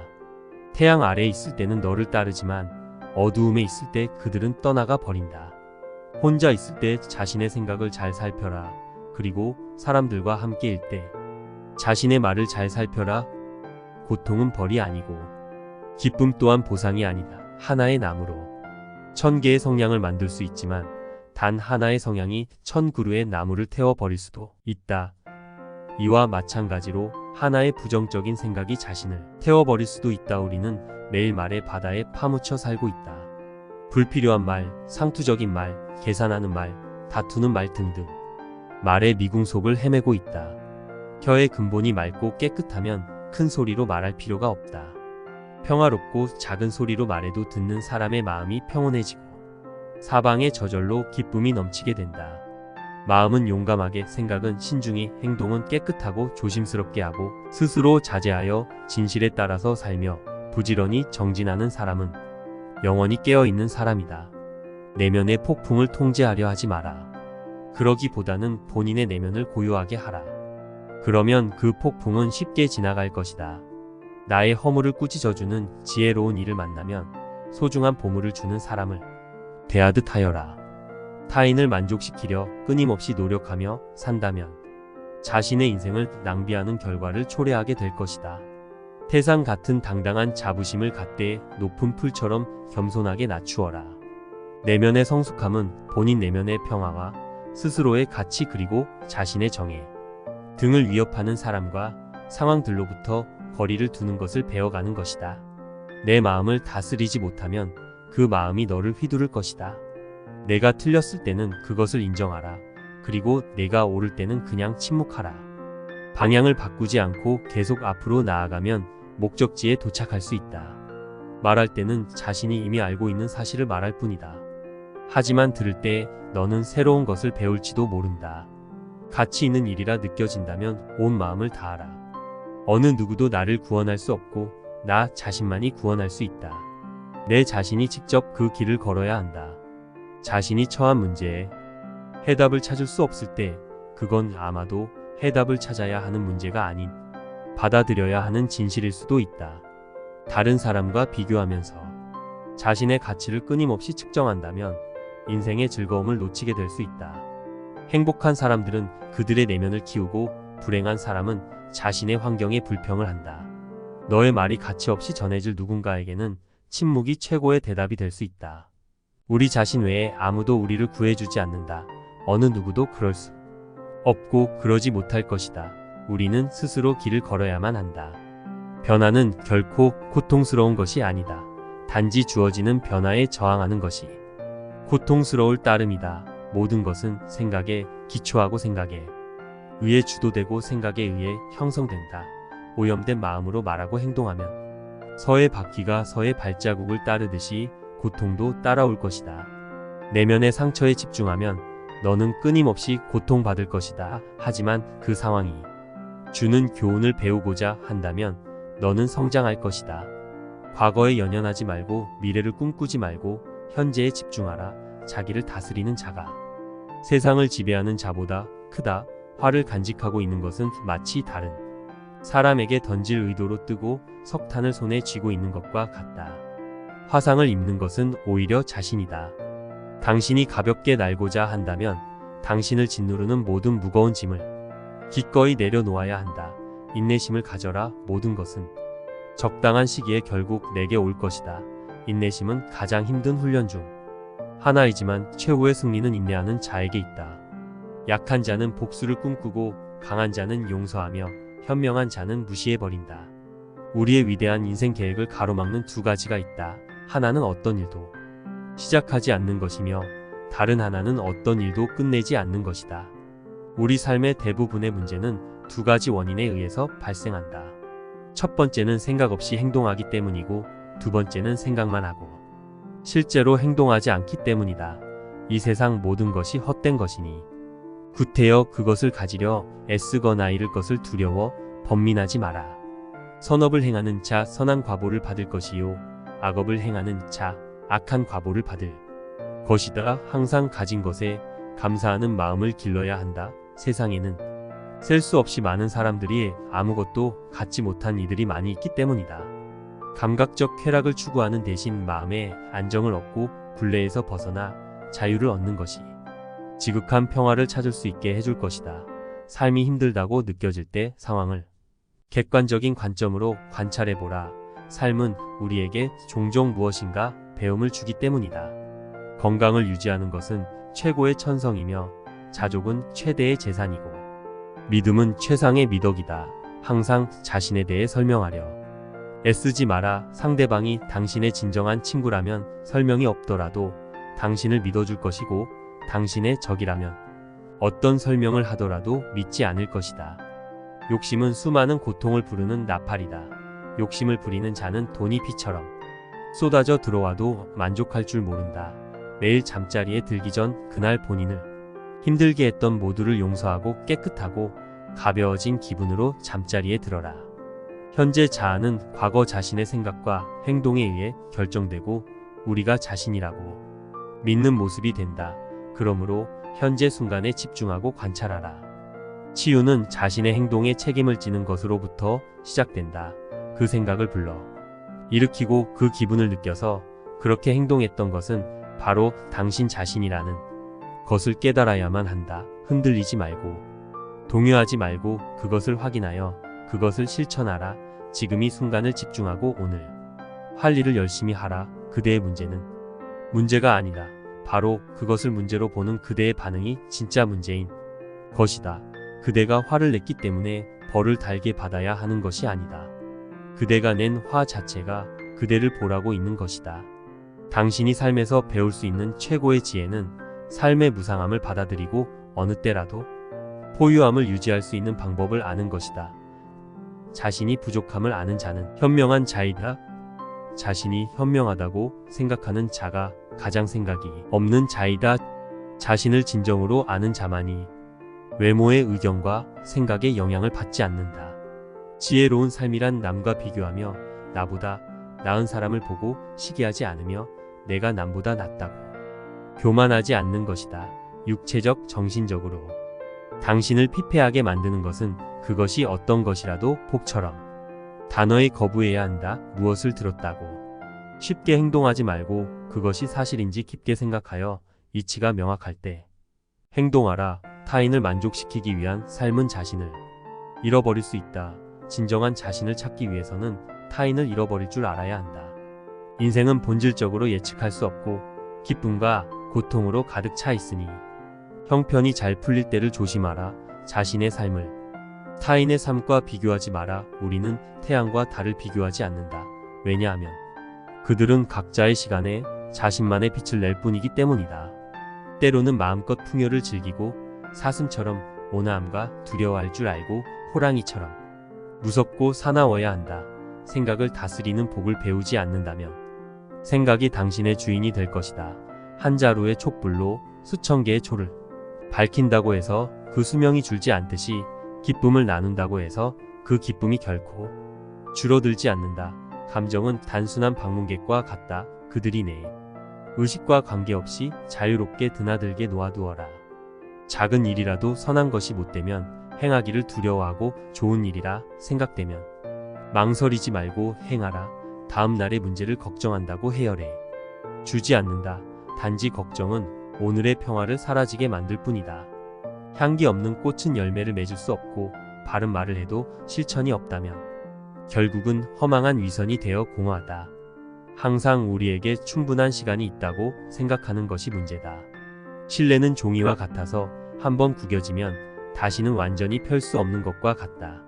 태양 아래에 있을 때는 너를 따르지만 어두움에 있을 때 그들은 떠나가 버린다. 혼자 있을 때 자신의 생각을 잘 살펴라. 그리고 사람들과 함께일 때 자신의 말을 잘 살펴라. 고통은 벌이 아니고 기쁨 또한 보상이 아니다. 하나의 나무로 1000개의 성냥을 만들 수 있지만 단 하나의 성냥이 1000그루의 나무를 태워버릴 수도 있다. 이와 마찬가지로 하나의 부정적인 생각이 자신을 태워버릴 수도 있다. 우리는 매일 말의 바다에 파묻혀 살고 있다. 불필요한 말, 상투적인 말, 계산하는 말, 다투는 말 등등 말의 미궁 속을 헤매고 있다. 혀의 근본이 맑고 깨끗하면 큰 소리로 말할 필요가 없다. 평화롭고 작은 소리로 말해도 듣는 사람의 마음이 평온해지고 사방에 저절로 기쁨이 넘치게 된다. 마음은 용감하게, 생각은 신중히, 행동은 깨끗하고 조심스럽게 하고 스스로 자제하여 진실에 따라서 살며 부지런히 정진하는 사람은 영원히 깨어있는 사람이다. 내면의 폭풍을 통제하려 하지 마라. 그러기보다는 본인의 내면을 고요하게 하라. 그러면 그 폭풍은 쉽게 지나갈 것이다. 나의 허물을 꾸짖어주는 지혜로운 이를 만나면 소중한 보물을 주는 사람을 대하듯 하여라. 타인을 만족시키려 끊임없이 노력하며 산다면 자신의 인생을 낭비하는 결과를 초래하게 될 것이다. 태산 같은 당당한 자부심을 갖되 높은 풀처럼 겸손하게 낮추어라. 내면의 성숙함은 본인 내면의 평화와 스스로의 가치 그리고 자신의 정의 등을 위협하는 사람과 상황들로부터 거리를 두는 것을 배워가는 것이다. 내 마음을 다스리지 못하면 그 마음이 너를 휘두를 것이다. 내가 틀렸을 때는 그것을 인정하라. 그리고 내가 옳을 때는 그냥 침묵하라. 방향을 바꾸지 않고 계속 앞으로 나아가면 목적지에 도착할 수 있다. 말할 때는 자신이 이미 알고 있는 사실을 말할 뿐이다. 하지만 들을 때 너는 새로운 것을 배울지도 모른다. 가치 있는 일이라 느껴진다면 온 마음을 다하라. 어느 누구도 나를 구원할 수 없고 나 자신만이 구원할 수 있다. 내 자신이 직접 그 길을 걸어야 한다. 자신이 처한 문제에 해답을 찾을 수 없을 때 그건 아마도 해답을 찾아야 하는 문제가 아닌 받아들여야 하는 진실일 수도 있다. 다른 사람과 비교하면서 자신의 가치를 끊임없이 측정한다면 인생의 즐거움을 놓치게 될 수 있다. 행복한 사람들은 그들의 내면을 키우고 불행한 사람은 자신의 환경에 불평을 한다. 너의 말이 가치 없이 전해질 누군가에게는 침묵이 최고의 대답이 될 수 있다. 우리 자신 외에 아무도 우리를 구해주지 않는다. 어느 누구도 그럴 수 없고 그러지 못할 것이다. 우리는 스스로 길을 걸어야만 한다. 변화는 결코 고통스러운 것이 아니다. 단지 주어지는 변화에 저항하는 것이 고통스러울 따름이다. 모든 것은 생각에 기초하고 생각에 의해 주도되고 생각에 의해 형성된다. 오염된 마음으로 말하고 행동하면 서의 바퀴가 서의 발자국을 따르듯이 고통도 따라올 것이다. 내면의 상처에 집중하면 너는 끊임없이 고통받을 것이다. 하지만 그 상황이 주는 교훈을 배우고자 한다면 너는 성장할 것이다. 과거에 연연하지 말고 미래를 꿈꾸지 말고 현재에 집중하라. 자기를 다스리는 자가 세상을 지배하는 자보다 크다. 화를 간직하고 있는 것은 마치 다른 사람에게 던질 의도로 뜨고 석탄을 손에 쥐고 있는 것과 같다. 화상을 입는 것은 오히려 자신이다. 당신이 가볍게 날고자 한다면 당신을 짓누르는 모든 무거운 짐을 기꺼이 내려놓아야 한다. 인내심을 가져라. 모든 것은 적당한 시기에 결국 내게 올 것이다. 인내심은 가장 힘든 훈련 중 하나이지만 최후의 승리는 인내하는 자에게 있다. 약한 자는 복수를 꿈꾸고 강한 자는 용서하며 현명한 자는 무시해버린다. 우리의 위대한 인생 계획을 가로막는 두 가지가 있다. 하나는 어떤 일도 시작하지 않는 것이며 다른 하나는 어떤 일도 끝내지 않는 것이다. 우리 삶의 대부분의 문제는 두 가지 원인에 의해서 발생한다. 첫 번째는 생각 없이 행동하기 때문이고 두 번째는 생각만 하고 실제로 행동하지 않기 때문이다. 이 세상 모든 것이 헛된 것이니 구태여 그것을 가지려 애쓰거나 잃을 것을 두려워 번민하지 마라. 선업을 행하는 자 선한 과보를 받을 것이요 악업을 행하는 자 악한 과보를 받을 것이다. 항상 가진 것에 감사하는 마음을 길러야 한다. 세상에는 셀 수 없이 많은 사람들이 아무것도 갖지 못한 이들이 많이 있기 때문이다. 감각적 쾌락을 추구하는 대신 마음의 안정을 얻고 굴레에서 벗어나 자유를 얻는 것이 지극한 평화를 찾을 수 있게 해줄 것이다. 삶이 힘들다고 느껴질 때 상황을 객관적인 관점으로 관찰해보라. 삶은 우리에게 종종 무엇인가 배움을 주기 때문이다. 건강을 유지하는 것은 최고의 천성이며 자족은 최대의 재산이고 믿음은 최상의 미덕이다. 항상 자신에 대해 설명하려 애쓰지 마라. 상대방이 당신의 진정한 친구라면 설명이 없더라도 당신을 믿어줄 것이고 당신의 적이라면 어떤 설명을 하더라도 믿지 않을 것이다. 욕심은 수많은 고통을 부르는 나팔이다. 욕심을 부리는 자는 돈이 비처럼 쏟아져 들어와도 만족할 줄 모른다. 매일 잠자리에 들기 전 그날 본인을 힘들게 했던 모두를 용서하고 깨끗하고 가벼워진 기분으로 잠자리에 들어라. 현재 자아는 과거 자신의 생각과 행동에 의해 결정되고 우리가 자신이라고 믿는 모습이 된다. 그러므로 현재 순간에 집중하고 관찰하라. 치유는 자신의 행동에 책임을 지는 것으로부터 시작된다. 그 생각을 불러 일으키고 그 기분을 느껴서 그렇게 행동했던 것은 바로 당신 자신이라는 것을 깨달아야만 한다. 흔들리지 말고 동요하지 말고 그것을 확인하여 그것을 실천하라. 지금 이 순간을 집중하고 오늘 할 일을 열심히 하라. 그대의 문제는 문제가 아니다. 바로 그것을 문제로 보는 그대의 반응이 진짜 문제인 것이다. 그대가 화를 냈기 때문에 벌을 달게 받아야 하는 것이 아니다. 그대가 낸 화 자체가 그대를 보라고 있는 것이다. 당신이 삶에서 배울 수 있는 최고의 지혜는 삶의 무상함을 받아들이고 어느 때라도 포유함을 유지할 수 있는 방법을 아는 것이다. 자신이 부족함을 아는 자는 현명한 자이다. 자신이 현명하다고 생각하는 자가 가장 생각이 없는 자이다. 자신을 진정으로 아는 자만이 외모의 의견과 생각에 영향을 받지 않는다. 지혜로운 삶이란 남과 비교하며 나보다 나은 사람을 보고 시기하지 않으며 내가 남보다 낫다고 교만하지 않는 것이다. 육체적, 정신적으로 당신을 피폐하게 만드는 것은 그것이 어떤 것이라도 복처럼 단어에 거부해야 한다. 무엇을 들었다고 쉽게 행동하지 말고 그것이 사실인지 깊게 생각하여 이치가 명확할 때 행동하라. 타인을 만족시키기 위한 삶은 자신을 잃어버릴 수 있다. 진정한 자신을 찾기 위해서는 타인을 잃어버릴 줄 알아야 한다. 인생은 본질적으로 예측할 수 없고 기쁨과 고통으로 가득 차 있으니 형편이 잘 풀릴 때를 조심하라. 자신의 삶을 타인의 삶과 비교하지 마라. 우리는 태양과 달을 비교하지 않는다. 왜냐하면 그들은 각자의 시간에 자신만의 빛을 낼 뿐이기 때문이다. 때로는 마음껏 풍요를 즐기고 사슴처럼 온화함과 두려워할 줄 알고 호랑이처럼 무섭고 사나워야 한다. 생각을 다스리는 복을 배우지 않는다면 생각이 당신의 주인이 될 것이다. 한 자루의 촛불로 수천 개의 초를 밝힌다고 해서 그 수명이 줄지 않듯이 기쁨을 나눈다고 해서 그 기쁨이 결코 줄어들지 않는다. 감정은 단순한 방문객과 같다. 그들이 내 의식과 관계없이 자유롭게 드나들게 놓아두어라. 작은 일이라도 선한 것이 못되면 행하기를 두려워하고 좋은 일이라 생각되면 망설이지 말고 행하라. 다음 날의 문제를 걱정한다고 해결해 주지 않는다. 단지 걱정은 오늘의 평화를 사라지게 만들 뿐이다. 향기 없는 꽃은 열매를 맺을 수 없고 바른 말을 해도 실천이 없다면 결국은 허망한 위선이 되어 공허하다. 항상 우리에게 충분한 시간이 있다고 생각하는 것이 문제다. 신뢰는 종이와 같아서 한번 구겨지면 다시는 완전히 펼 수 없는 것과 같다.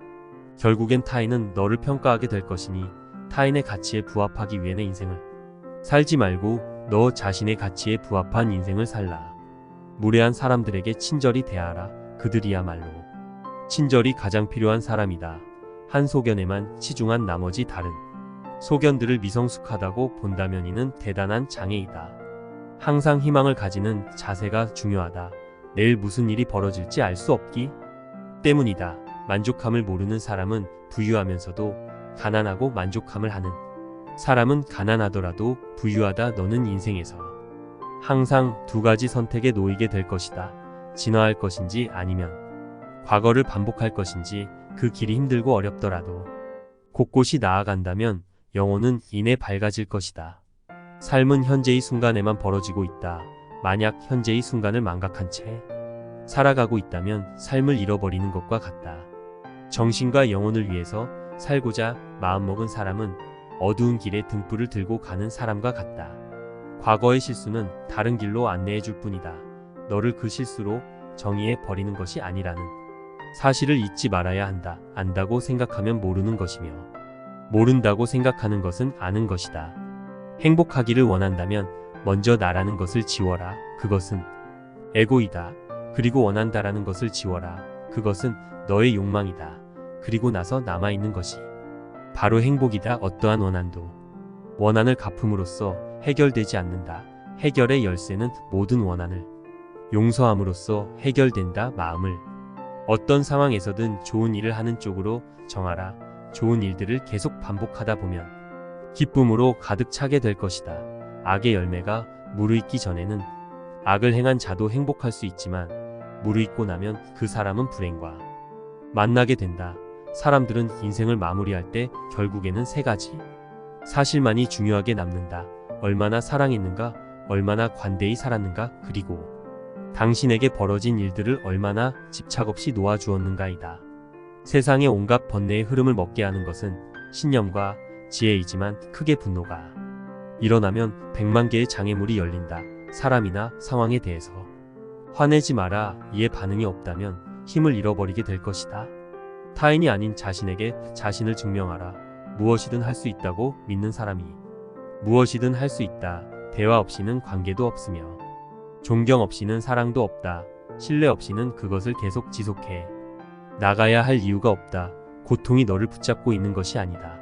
결국엔 타인은 너를 평가하게 될 것이니 타인의 가치에 부합하기 위해 내 인생을 살지 말고 너 자신의 가치에 부합한 인생을 살라. 무례한 사람들에게 친절히 대하라. 그들이야말로 친절이 가장 필요한 사람이다. 한 소견에만 치중한 나머지 다른 소견들을 미성숙하다고 본다면 이는 대단한 장애이다. 항상 희망을 가지는 자세가 중요하다. 내일 무슨 일이 벌어질지 알 수 없기 때문이다. 만족함을 모르는 사람은 부유하면서도 가난하고 만족함을 하는 사람은 가난하더라도 부유하다. 너는 인생에서 항상 두 가지 선택에 놓이게 될 것이다. 진화할 것인지 아니면 과거를 반복할 것인지. 그 길이 힘들고 어렵더라도 곳곳이 나아간다면 영혼은 이내 밝아질 것이다. 삶은 현재의 순간에만 벌어지고 있다. 만약 현재의 순간을 망각한 채 살아가고 있다면 삶을 잃어버리는 것과 같다. 정신과 영혼을 위해서 살고자 마음먹은 사람은 어두운 길에 등불을 들고 가는 사람과 같다. 과거의 실수는 다른 길로 안내해 줄 뿐이다. 너를 그 실수로 정의해 버리는 것이 아니라는 사실을 잊지 말아야 한다. 안다고 생각하면 모르는 것이며 모른다고 생각하는 것은 아는 것이다. 행복하기를 원한다면 먼저 나라는 것을 지워라. 그것은 에고이다. 그리고 원한다라는 것을 지워라. 그것은 너의 욕망이다. 그리고 나서 남아있는 것이 바로 행복이다. 어떠한 원한을 갚음으로써 해결되지 않는다. 해결의 열쇠는 모든 원한을 용서함으로써 해결된다. 마음을 어떤 상황에서든 좋은 일을 하는 쪽으로 정하라. 좋은 일들을 계속 반복하다 보면 기쁨으로 가득 차게 될 것이다. 악의 열매가 무르익기 전에는 악을 행한 자도 행복할 수 있지만 무르익고 나면 그 사람은 불행과 만나게 된다. 사람들은 인생을 마무리할 때 결국에는 세 가지 사실만이 중요하게 남는다. 얼마나 사랑했는가, 얼마나 관대히 살았는가, 그리고 당신에게 벌어진 일들을 얼마나 집착 없이 놓아주었는가이다. 세상의 온갖 번뇌의 흐름을 먹게 하는 것은 신념과 지혜이지만 크게 분노가 일어나면 100만 개의 장애물이 열린다. 사람이나 상황에 대해서 화내지 마라. 이에 반응이 없다면 힘을 잃어버리게 될 것이다. 타인이 아닌 자신에게 자신을 증명하라. 무엇이든 할 수 있다고 믿는 사람이 무엇이든 할 수 있다. 대화 없이는 관계도 없으며 존경 없이는 사랑도 없다. 신뢰 없이는 그것을 계속 지속해 나가야 할 이유가 없다. 고통이 너를 붙잡고 있는 것이 아니다.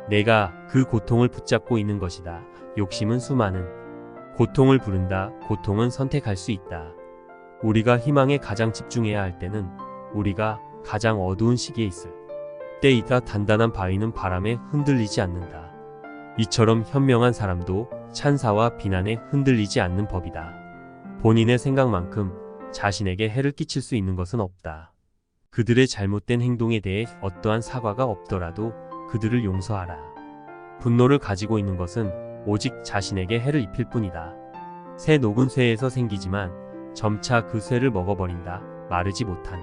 내가 그 고통을 붙잡고 있는 것이다. 욕심은 수많은 고통을 부른다. 고통은 선택할 수 있다. 우리가 희망에 가장 집중해야 할 때는 우리가 가장 어두운 시기에 있을 때이다. 단단한 바위는 바람에 흔들리지 않는다. 이처럼 현명한 사람도 찬사와 비난에 흔들리지 않는 법이다. 본인의 생각만큼 자신에게 해를 끼칠 수 있는 것은 없다. 그들의 잘못된 행동에 대해 어떠한 사과가 없더라도 그들을 용서하라. 분노를 가지고 있는 것은 오직 자신에게 해를 입힐 뿐이다. 새 녹은 쇠에서 생기지만 점차 그 쇠를 먹어버린다. 마르지 못한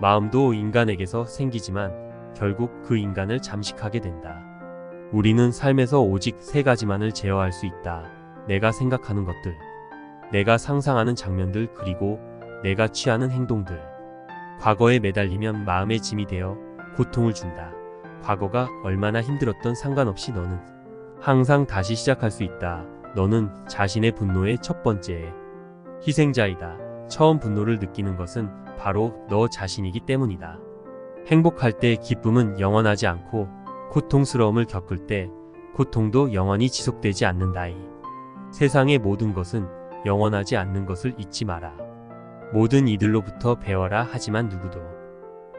마음도 인간에게서 생기지만 결국 그 인간을 잠식하게 된다. 우리는 삶에서 오직 세 가지만을 제어할 수 있다. 내가 생각하는 것들, 내가 상상하는 장면들, 그리고 내가 취하는 행동들. 과거에 매달리면 마음의 짐이 되어 고통을 준다. 과거가 얼마나 힘들었던 상관없이 너는 항상 다시 시작할 수 있다. 너는 자신의 분노의 첫 번째 희생자이다. 처음 분노를 느끼는 것은 바로 너 자신이기 때문이다. 행복할 때 기쁨은 영원하지 않고 고통스러움을 겪을 때 고통도 영원히 지속되지 않는다이. 세상의 모든 것은 영원하지 않는 것을 잊지 마라. 모든 이들로부터 배워라. 하지만 누구도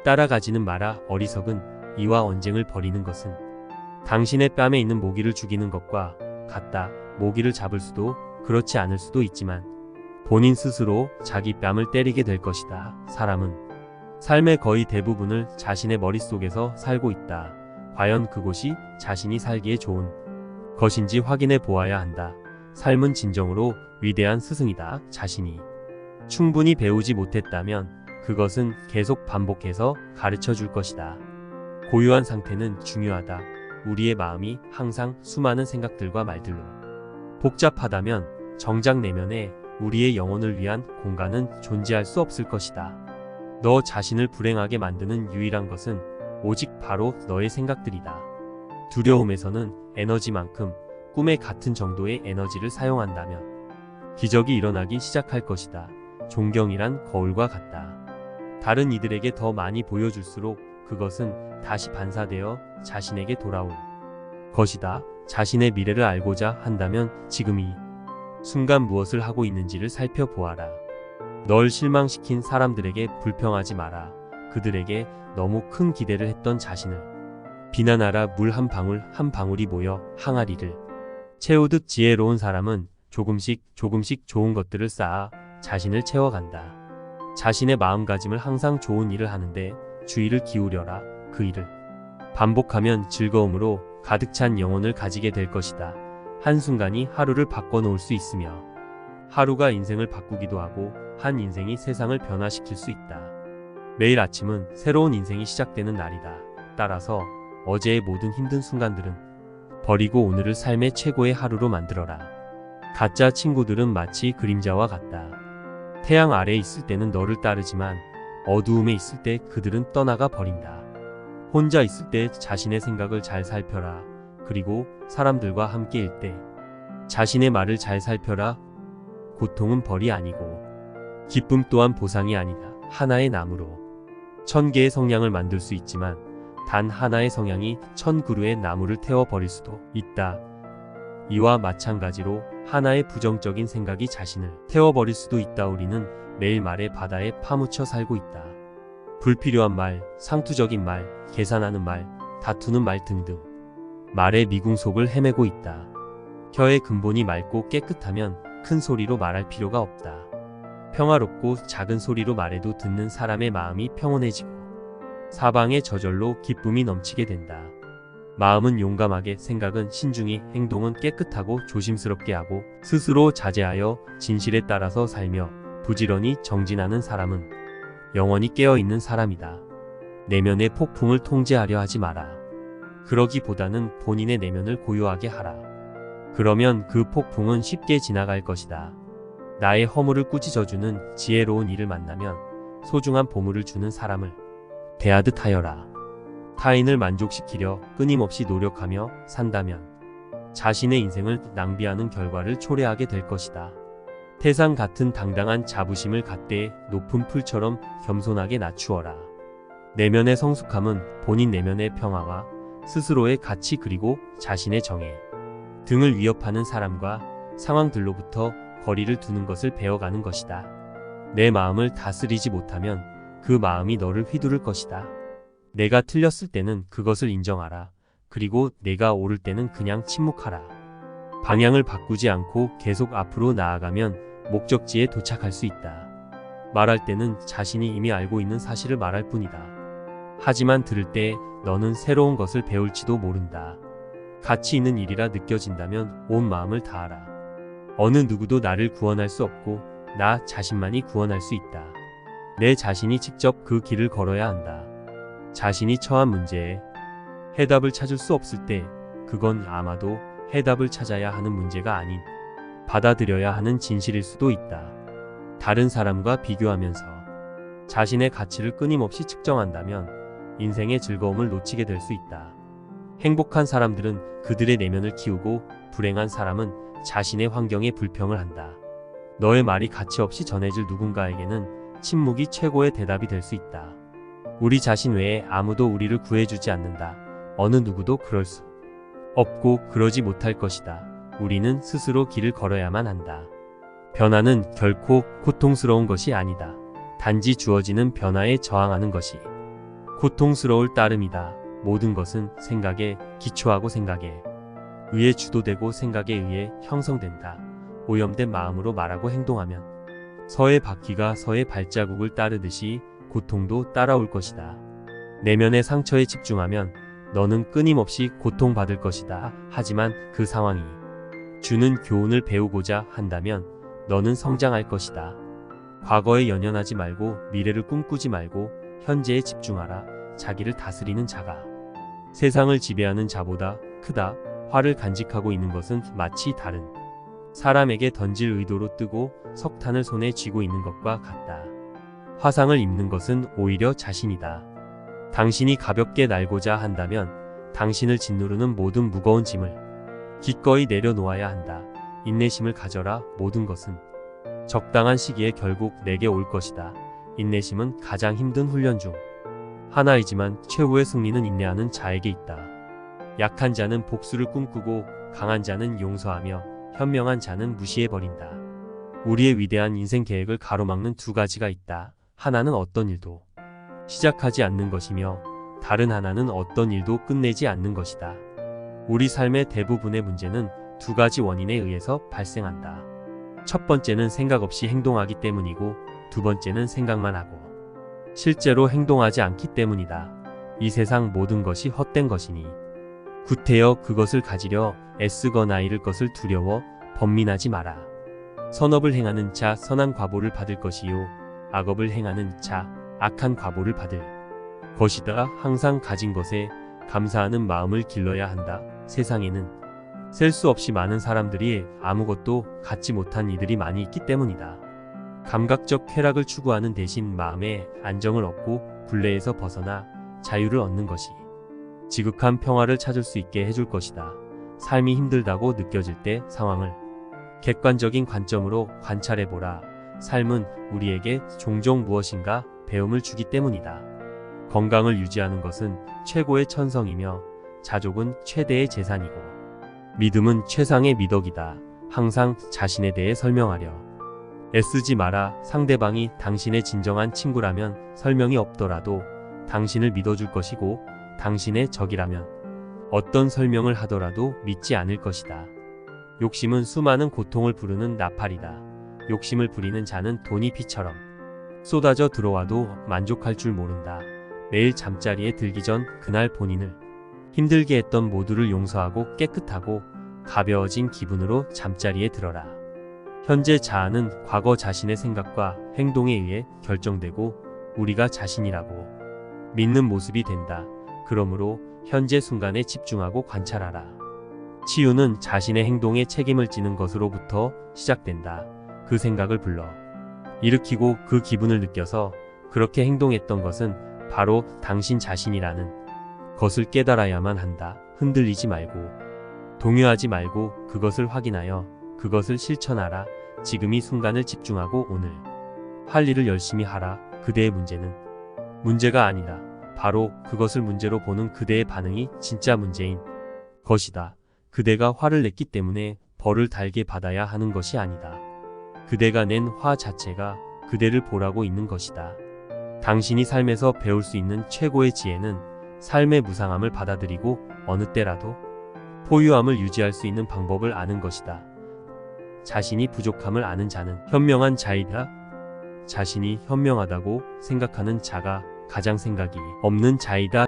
따라가지는 마라. 어리석은 이와 언쟁을 벌이는 것은 당신의 뺨에 있는 모기를 죽이는 것과 같다. 모기를 잡을 수도 그렇지 않을 수도 있지만 본인 스스로 자기 뺨을 때리게 될 것이다. 사람은 삶의 거의 대부분을 자신의 머릿속에서 살고 있다. 과연 그곳이 자신이 살기에 좋은 것인지 확인해 보아야 한다. 삶은 진정으로 위대한 스승이다. 자신이 충분히 배우지 못했다면 그것은 계속 반복해서 가르쳐 줄 것이다. 고유한 상태는 중요하다. 우리의 마음이 항상 수많은 생각들과 말들로 복잡하다면 정작 내면에 우리의 영혼을 위한 공간은 존재할 수 없을 것이다. 너 자신을 불행하게 만드는 유일한 것은 오직 바로 너의 생각들이다. 두려움에서는 에너지만큼 꿈에 같은 정도의 에너지를 사용한다면 기적이 일어나기 시작할 것이다. 존경이란 거울과 같다. 다른 이들에게 더 많이 보여줄수록 그것은 다시 반사되어 자신에게 돌아올 것이다. 자신의 미래를 알고자 한다면 지금 이 순간 무엇을 하고 있는지를 살펴보아라. 널 실망시킨 사람들에게 불평하지 마라. 그들에게 너무 큰 기대를 했던 자신을 비난하라. 물 한 방울 한 방울이 모여 항아리를 채우듯 지혜로운 사람은 조금씩 좋은 것들을 쌓아 자신을 채워간다. 자신의 마음가짐을 항상 좋은 일을 하는데 주의를 기울여라. 그 일을 반복하면 즐거움으로 가득 찬 영혼을 가지게 될 것이다. 한순간이 하루를 바꿔놓을 수 있으며 하루가 인생을 바꾸기도 하고 한 인생이 세상을 변화시킬 수 있다. 매일 아침은 새로운 인생이 시작되는 날이다. 따라서 어제의 모든 힘든 순간들은 버리고 오늘을 삶의 최고의 하루로 만들어라. 가짜 친구들은 마치 그림자와 같다. 태양 아래에 있을 때는 너를 따르지만 어두움에 있을 때 그들은 떠나가 버린다. 혼자 있을 때 자신의 생각을 잘 살펴라. 그리고 사람들과 함께일 때 자신의 말을 잘 살펴라. 고통은 벌이 아니고 기쁨 또한 보상이 아니다. 하나의 나무로 1000개의 성냥을 만들 수 있지만 단 하나의 성냥이 1000그루의 나무를 태워버릴 수도 있다. 이와 마찬가지로 하나의 부정적인 생각이 자신을 태워버릴 수도 있다. 우리는 매일 말의 바다에 파묻혀 살고 있다. 불필요한 말, 상투적인 말, 계산하는 말, 다투는 말 등등 말의 미궁 속을 헤매고 있다. 혀의 근본이 맑고 깨끗하면 큰 소리로 말할 필요가 없다. 평화롭고 작은 소리로 말해도 듣는 사람의 마음이 평온해지고 사방에 저절로 기쁨이 넘치게 된다. 마음은 용감하게, 생각은 신중히, 행동은 깨끗하고 조심스럽게 하고 스스로 자제하여 진실에 따라서 살며 부지런히 정진하는 사람은 영원히 깨어있는 사람이다. 내면의 폭풍을 통제하려 하지 마라. 그러기보다는 본인의 내면을 고요하게 하라. 그러면 그 폭풍은 쉽게 지나갈 것이다. 나의 허물을 꾸짖어주는 지혜로운 이를 만나면 소중한 보물을 주는 사람을 대하듯 하여라. 타인을 만족시키려 끊임없이 노력하며 산다면 자신의 인생을 낭비하는 결과를 초래하게 될 것이다. 태산 같은 당당한 자부심을 갖되 높은 풀처럼 겸손하게 낮추어라. 내면의 성숙함은 본인 내면의 평화와 스스로의 가치 그리고 자신의 정의 등을 위협하는 사람과 상황들로부터 거리를 두는 것을 배워가는 것이다. 내 마음을 다스리지 못하면 그 마음이 너를 휘두를 것이다. 내가 틀렸을 때는 그것을 인정하라. 그리고 내가 옳을 때는 그냥 침묵하라. 방향을 바꾸지 않고 계속 앞으로 나아가면 목적지에 도착할 수 있다. 말할 때는 자신이 이미 알고 있는 사실을 말할 뿐이다. 하지만 들을 때 너는 새로운 것을 배울지도 모른다. 가치 있는 일이라 느껴진다면 온 마음을 다하라. 어느 누구도 나를 구원할 수 없고 나 자신만이 구원할 수 있다. 내 자신이 직접 그 길을 걸어야 한다. 자신이 처한 문제에 해답을 찾을 수 없을 때 그건 아마도 해답을 찾아야 하는 문제가 아닌 받아들여야 하는 진실일 수도 있다. 다른 사람과 비교하면서 자신의 가치를 끊임없이 측정한다면 인생의 즐거움을 놓치게 될 수 있다. 행복한 사람들은 그들의 내면을 키우고 불행한 사람은 자신의 환경에 불평을 한다. 너의 말이 가치 없이 전해질 누군가에게는 침묵이 최고의 대답이 될 수 있다. 우리 자신 외에 아무도 우리를 구해주지 않는다. 어느 누구도 그럴 수 없고 그러지 못할 것이다. 우리는 스스로 길을 걸어야만 한다. 변화는 결코 고통스러운 것이 아니다. 단지 주어지는 변화에 저항하는 것이 고통스러울 따름이다. 모든 것은 생각에 기초하고 생각에 의해 주도되고 생각에 의해 형성된다. 오염된 마음으로 말하고 행동하면 서의 바퀴가 서의 발자국을 따르듯이 고통도 따라올 것이다. 내면의 상처에 집중하면 너는 끊임없이 고통받을 것이다. 하지만 그 상황이 주는 교훈을 배우고자 한다면 너는 성장할 것이다. 과거에 연연하지 말고 미래를 꿈꾸지 말고 현재에 집중하라. 자기를 다스리는 자가 세상을 지배하는 자보다 크다. 화를 간직하고 있는 것은 마치 다른 사람에게 던질 의도로 뜨고 석탄을 손에 쥐고 있는 것과 같다. 화상을 입는 것은 오히려 자신이다. 당신이 가볍게 날고자 한다면 당신을 짓누르는 모든 무거운 짐을 기꺼이 내려놓아야 한다. 인내심을 가져라. 모든 것은 적당한 시기에 결국 내게 올 것이다. 인내심은 가장 힘든 훈련 중 하나이지만 최후의 승리는 인내하는 자에게 있다. 약한 자는 복수를 꿈꾸고 강한 자는 용서하며 현명한 자는 무시해버린다. 우리의 위대한 인생 계획을 가로막는 두 가지가 있다. 하나는 어떤 일도 시작하지 않는 것이며 다른 하나는 어떤 일도 끝내지 않는 것이다. 우리 삶의 대부분의 문제는 두 가지 원인에 의해서 발생한다. 첫 번째는 생각 없이 행동하기 때문이고 두 번째는 생각만 하고 실제로 행동하지 않기 때문이다. 이 세상 모든 것이 헛된 것이니 구태여 그것을 가지려 애쓰거나 잃을 것을 두려워 번민하지 마라. 선업을 행하는 자 선한 과보를 받을 것이요 악업을 행하는 자 악한 과보를 받을 것이다. 항상 가진 것에 감사하는 마음을 길러야 한다. 세상에는 셀 수 없이 많은 사람들이 아무것도 갖지 못한 이들이 많이 있기 때문이다. 감각적 쾌락을 추구하는 대신 마음의 안정을 얻고 굴레에서 벗어나 자유를 얻는 것이 지극한 평화를 찾을 수 있게 해줄 것이다. 삶이 힘들다고 느껴질 때 상황을 객관적인 관점으로 관찰해보라. 삶은 우리에게 종종 무엇인가 배움을 주기 때문이다. 건강을 유지하는 것은 최고의 천성이며 자족은 최대의 재산이고 믿음은 최상의 미덕이다. 항상 자신에 대해 설명하려 애쓰지 마라. 상대방이 당신의 진정한 친구라면 설명이 없더라도 당신을 믿어줄 것이고 당신의 적이라면 어떤 설명을 하더라도 믿지 않을 것이다. 욕심은 수많은 고통을 부르는 나팔이다. 욕심을 부리는 자는 돈이 비처럼 쏟아져 들어와도 만족할 줄 모른다. 매일 잠자리에 들기 전 그날 본인을 힘들게 했던 모두를 용서하고 깨끗하고 가벼워진 기분으로 잠자리에 들어라. 현재 자아는 과거 자신의 생각과 행동에 의해 결정되고 우리가 자신이라고 믿는 모습이 된다. 그러므로 현재 순간에 집중하고 관찰하라. 치유는 자신의 행동에 책임을 지는 것으로부터 시작된다. 그 생각을 불러 일으키고 그 기분을 느껴서 그렇게 행동했던 것은 바로 당신 자신이라는 것을 깨달아야만 한다. 흔들리지 말고 동요하지 말고 그것을 확인하여 그것을 실천하라. 지금 이 순간을 집중하고 오늘 할 일을 열심히 하라. 그대의 문제는 문제가 아니다. 바로 그것을 문제로 보는 그대의 반응이 진짜 문제인 것이다. 그대가 화를 냈기 때문에 벌을 달게 받아야 하는 것이 아니다. 그대가 낸 화 자체가 그대를 보라고 있는 것이다. 당신이 삶에서 배울 수 있는 최고의 지혜는 삶의 무상함을 받아들이고 어느 때라도 포유함을 유지할 수 있는 방법을 아는 것이다. 자신이 부족함을 아는 자는 현명한 자이다. 자신이 현명하다고 생각하는 자가 가장 생각이 없는 자이다.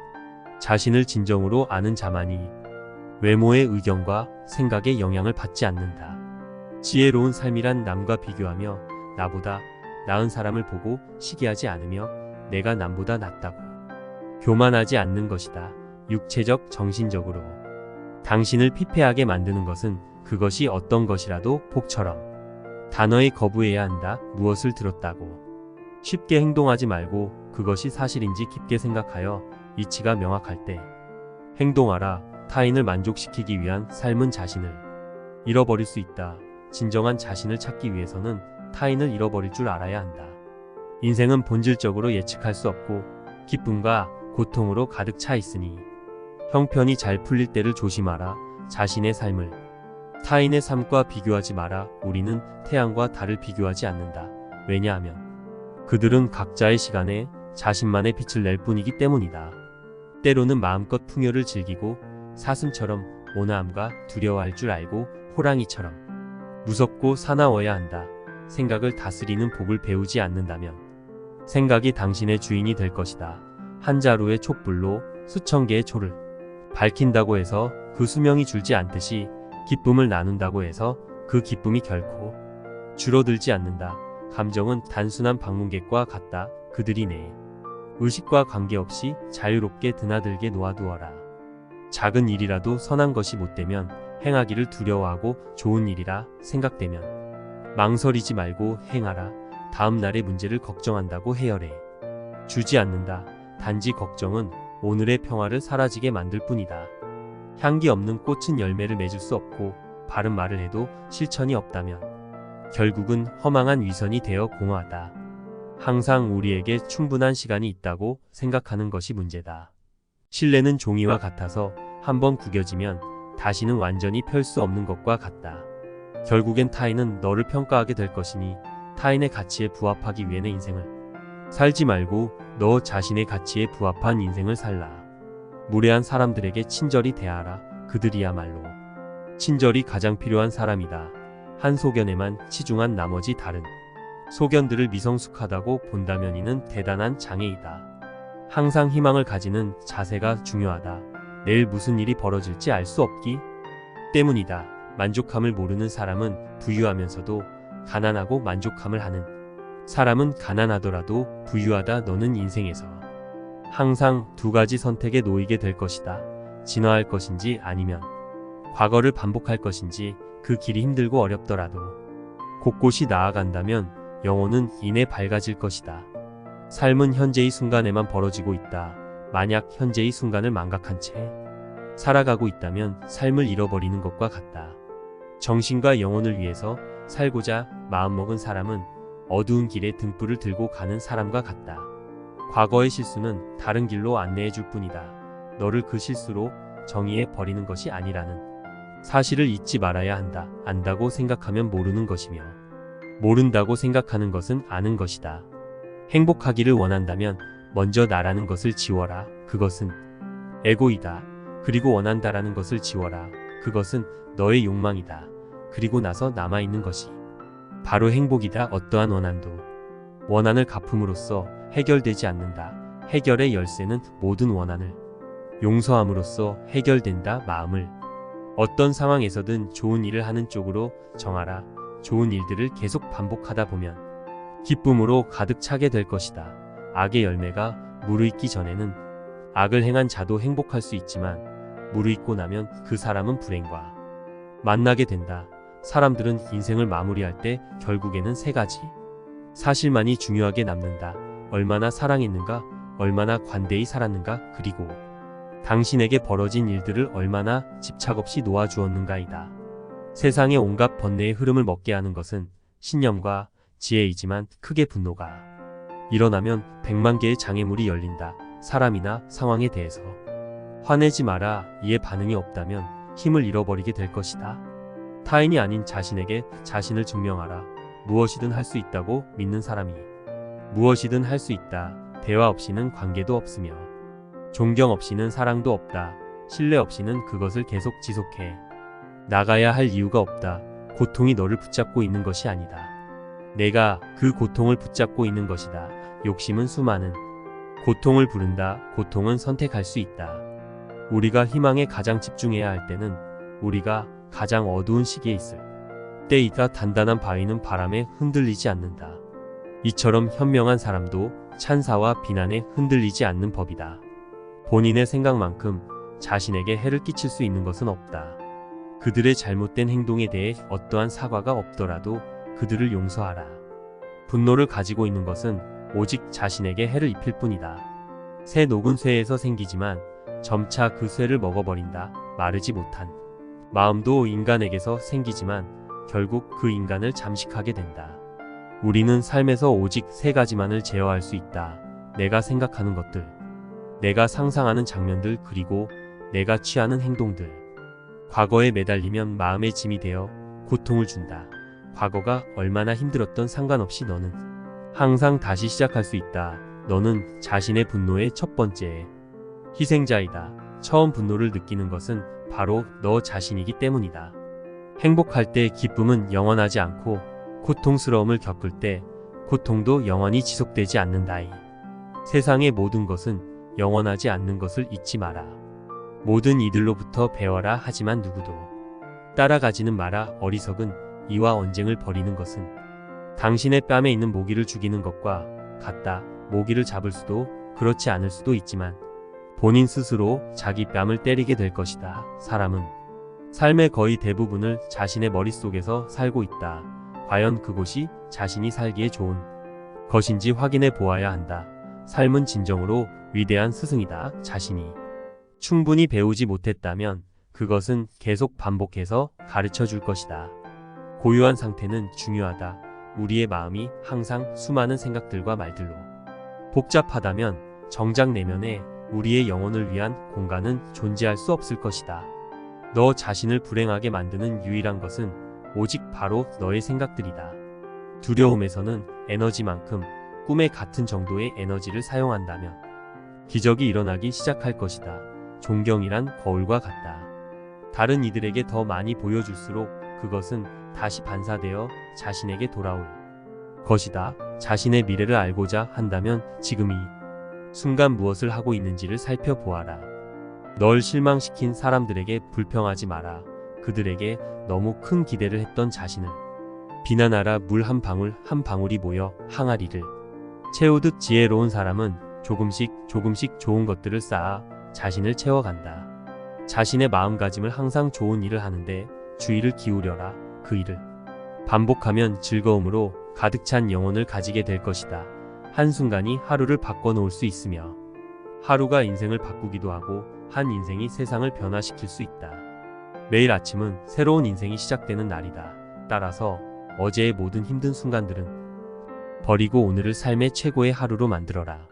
자신을 진정으로 아는 자만이 외모의 의견과 생각에 영향을 받지 않는다. 지혜로운 삶이란 남과 비교하며 나보다 나은 사람을 보고 시기하지 않으며 내가 남보다 낫다고 교만하지 않는 것이다. 육체적, 정신적으로 당신을 피폐하게 만드는 것은 그것이 어떤 것이라도 복처럼 단호히 거부해야 한다. 무엇을 들었다고 쉽게 행동하지 말고 그것이 사실인지 깊게 생각하여 이치가 명확할 때 행동하라. 타인을 만족시키기 위한 삶은 자신을 잃어버릴 수 있다. 진정한 자신을 찾기 위해서는 타인을 잃어버릴 줄 알아야 한다. 인생은 본질적으로 예측할 수 없고 기쁨과 고통으로 가득 차 있으니 형편이 잘 풀릴 때를 조심하라. 자신의 삶을 타인의 삶과 비교하지 마라. 우리는 태양과 달을 비교하지 않는다. 왜냐하면 그들은 각자의 시간에 자신만의 빛을 낼 뿐이기 때문이다. 때로는 마음껏 풍요를 즐기고 사슴처럼 온화함과 두려워할 줄 알고 호랑이처럼 무섭고 사나워야 한다. 생각을 다스리는 법을 배우지 않는다면 생각이 당신의 주인이 될 것이다. 한 자루의 촛불로 수천 개의 초를 밝힌다고 해서 그 수명이 줄지 않듯이 기쁨을 나눈다고 해서 그 기쁨이 결코 줄어들지 않는다. 감정은 단순한 방문객과 같다. 그들이 내 의식과 관계없이 자유롭게 드나들게 놓아두어라. 작은 일이라도 선한 것이 못되면 행하기를 두려워하고 좋은 일이라 생각되면 망설이지 말고 행하라. 다음 날의 문제를 걱정한다고 해열해 주지 않는다. 단지 걱정은 오늘의 평화를 사라지게 만들 뿐이다. 향기 없는 꽃은 열매를 맺을 수 없고 바른 말을 해도 실천이 없다면 결국은 허망한 위선이 되어 공허하다. 항상 우리에게 충분한 시간이 있다고 생각하는 것이 문제다. 신뢰는 종이와 같아서 한번 구겨지면 다시는 완전히 펼 수 없는 것과 같다. 결국엔 타인은 너를 평가하게 될 것이니 타인의 가치에 부합하기 위해 내 인생을 살지 말고 너 자신의 가치에 부합한 인생을 살라. 무례한 사람들에게 친절히 대하라. 그들이야말로 친절이 가장 필요한 사람이다. 한 소견에만 치중한 나머지 다른 소견들을 미성숙하다고 본다면 이는 대단한 장애이다. 항상 희망을 가지는 자세가 중요하다. 내일 무슨 일이 벌어질지 알 수 없기 때문이다. 만족함을 모르는 사람은 부유하면서도 가난하고 만족함을 하는 사람은 가난하더라도 부유하다. 너는 인생에서 항상 두 가지 선택에 놓이게 될 것이다. 진화할 것인지 아니면 과거를 반복할 것인지. 그 길이 힘들고 어렵더라도 곳곳이 나아간다면 영혼은 이내 밝아질 것이다. 삶은 현재의 순간에만 벌어지고 있다. 만약 현재의 순간을 망각한 채 살아가고 있다면 삶을 잃어버리는 것과 같다. 정신과 영혼을 위해서 살고자 마음먹은 사람은 어두운 길에 등불을 들고 가는 사람과 같다. 과거의 실수는 다른 길로 안내해 줄 뿐이다. 너를 그 실수로 정의해 버리는 것이 아니라는 사실을 잊지 말아야 한다. 안다고 생각하면 모르는 것이며 모른다고 생각하는 것은 아는 것이다. 행복하기를 원한다면 먼저 나라는 것을 지워라. 그것은 에고이다. 그리고 원한다라는 것을 지워라. 그것은 너의 욕망이다. 그리고 나서 남아있는 것이 바로 행복이다. 어떠한 원한을 갚음으로써 해결되지 않는다. 해결의 열쇠는 모든 원한을 용서함으로써 해결된다. 마음을 어떤 상황에서든 좋은 일을 하는 쪽으로 정하라. 좋은 일들을 계속 반복하다 보면 기쁨으로 가득 차게 될 것이다. 악의 열매가 무르익기 전에는 악을 행한 자도 행복할 수 있지만 무르익고 나면 그 사람은 불행과 만나게 된다. 사람들은 인생을 마무리할 때 결국에는 세 가지 사실만이 중요하게 남는다. 얼마나 사랑했는가, 얼마나 관대히 살았는가, 그리고 당신에게 벌어진 일들을 얼마나 집착 없이 놓아주었는가이다. 세상의 온갖 번뇌의 흐름을 먹게 하는 것은 신념과 지혜이지만 크게 분노가 일어나면 100만 개의 장애물이 열린다. 사람이나 상황에 대해서 화내지 마라. 이에 반응이 없다면 힘을 잃어버리게 될 것이다. 타인이 아닌 자신에게 자신을 증명하라. 무엇이든 할 수 있다고 믿는 사람이 무엇이든 할 수 있다. 대화 없이는 관계도 없으며 존경 없이는 사랑도 없다. 신뢰 없이는 그것을 계속 지속해 나가야 할 이유가 없다. 고통이 너를 붙잡고 있는 것이 아니다. 내가 그 고통을 붙잡고 있는 것이다. 욕심은 수많은 고통을 부른다. 고통은 선택할 수 있다. 우리가 희망에 가장 집중해야 할 때는 우리가 가장 어두운 시기에 있을 때이다. 단단한 바위는 바람에 흔들리지 않는다. 이처럼 현명한 사람도 찬사와 비난에 흔들리지 않는 법이다. 본인의 생각만큼 자신에게 해를 끼칠 수 있는 것은 없다. 그들의 잘못된 행동에 대해 어떠한 사과가 없더라도 그들을 용서하라. 분노를 가지고 있는 것은 오직 자신에게 해를 입힐 뿐이다. 새 녹은 쇠에서 생기지만 점차 그 쇠를 먹어버린다. 마르지 못한 마음도 인간에게서 생기지만 결국 그 인간을 잠식하게 된다. 우리는 삶에서 오직 세 가지만을 제어할 수 있다. 내가 생각하는 것들, 내가 상상하는 장면들, 그리고 내가 취하는 행동들. 과거에 매달리면 마음의 짐이 되어 고통을 준다. 과거가 얼마나 힘들었던 상관없이 너는 항상 다시 시작할 수 있다. 너는 자신의 분노의 첫 번째 희생자이다. 처음 분노를 느끼는 것은 바로 너 자신이기 때문이다. 행복할 때 기쁨은 영원하지 않고 고통스러움을 겪을 때 고통도 영원히 지속되지 않는다이. 세상의 모든 것은 영원하지 않는 것을 잊지 마라. 모든 이들로부터 배워라. 하지만 누구도 따라가지는 마라. 어리석은 이와 언쟁을 벌이는 것은 당신의 뺨에 있는 모기를 죽이는 것과 같다. 모기를 잡을 수도 그렇지 않을 수도 있지만 본인 스스로 자기 뺨을 때리게 될 것이다. 사람은 삶의 거의 대부분을 자신의 머릿속에서 살고 있다. 과연 그곳이 자신이 살기에 좋은 것인지 확인해 보아야 한다. 삶은 진정으로 위대한 스승이다. 자신이 충분히 배우지 못했다면 그것은 계속 반복해서 가르쳐 줄 것이다. 고요한 상태는 중요하다. 우리의 마음이 항상 수많은 생각들과 말들로 복잡하다면 정작 내면에 우리의 영혼을 위한 공간은 존재할 수 없을 것이다. 너 자신을 불행하게 만드는 유일한 것은 오직 바로 너의 생각들이다. 두려움에서는 에너지만큼 꿈에 같은 정도의 에너지를 사용한다면 기적이 일어나기 시작할 것이다. 존경이란 거울과 같다. 다른 이들에게 더 많이 보여줄수록 그것은 다시 반사되어 자신에게 돌아올 것이다. 자신의 미래를 알고자 한다면 지금 이 순간 무엇을 하고 있는지를 살펴보아라. 널 실망시킨 사람들에게 불평하지 마라. 그들에게 너무 큰 기대를 했던 자신을 비난하라. 물 한 방울 한 방울이 모여 항아리를 채우듯 지혜로운 사람은 조금씩 좋은 것들을 쌓아 자신을 채워간다. 자신의 마음가짐을 항상 좋은 일을 하는데 주의를 기울여라. 그 일을 반복하면 즐거움으로 가득 찬 영혼을 가지게 될 것이다. 한순간이 하루를 바꿔놓을 수 있으며 하루가 인생을 바꾸기도 하고 한 인생이 세상을 변화시킬 수 있다. 매일 아침은 새로운 인생이 시작되는 날이다. 따라서 어제의 모든 힘든 순간들은 버리고 오늘을 삶의 최고의 하루로 만들어라.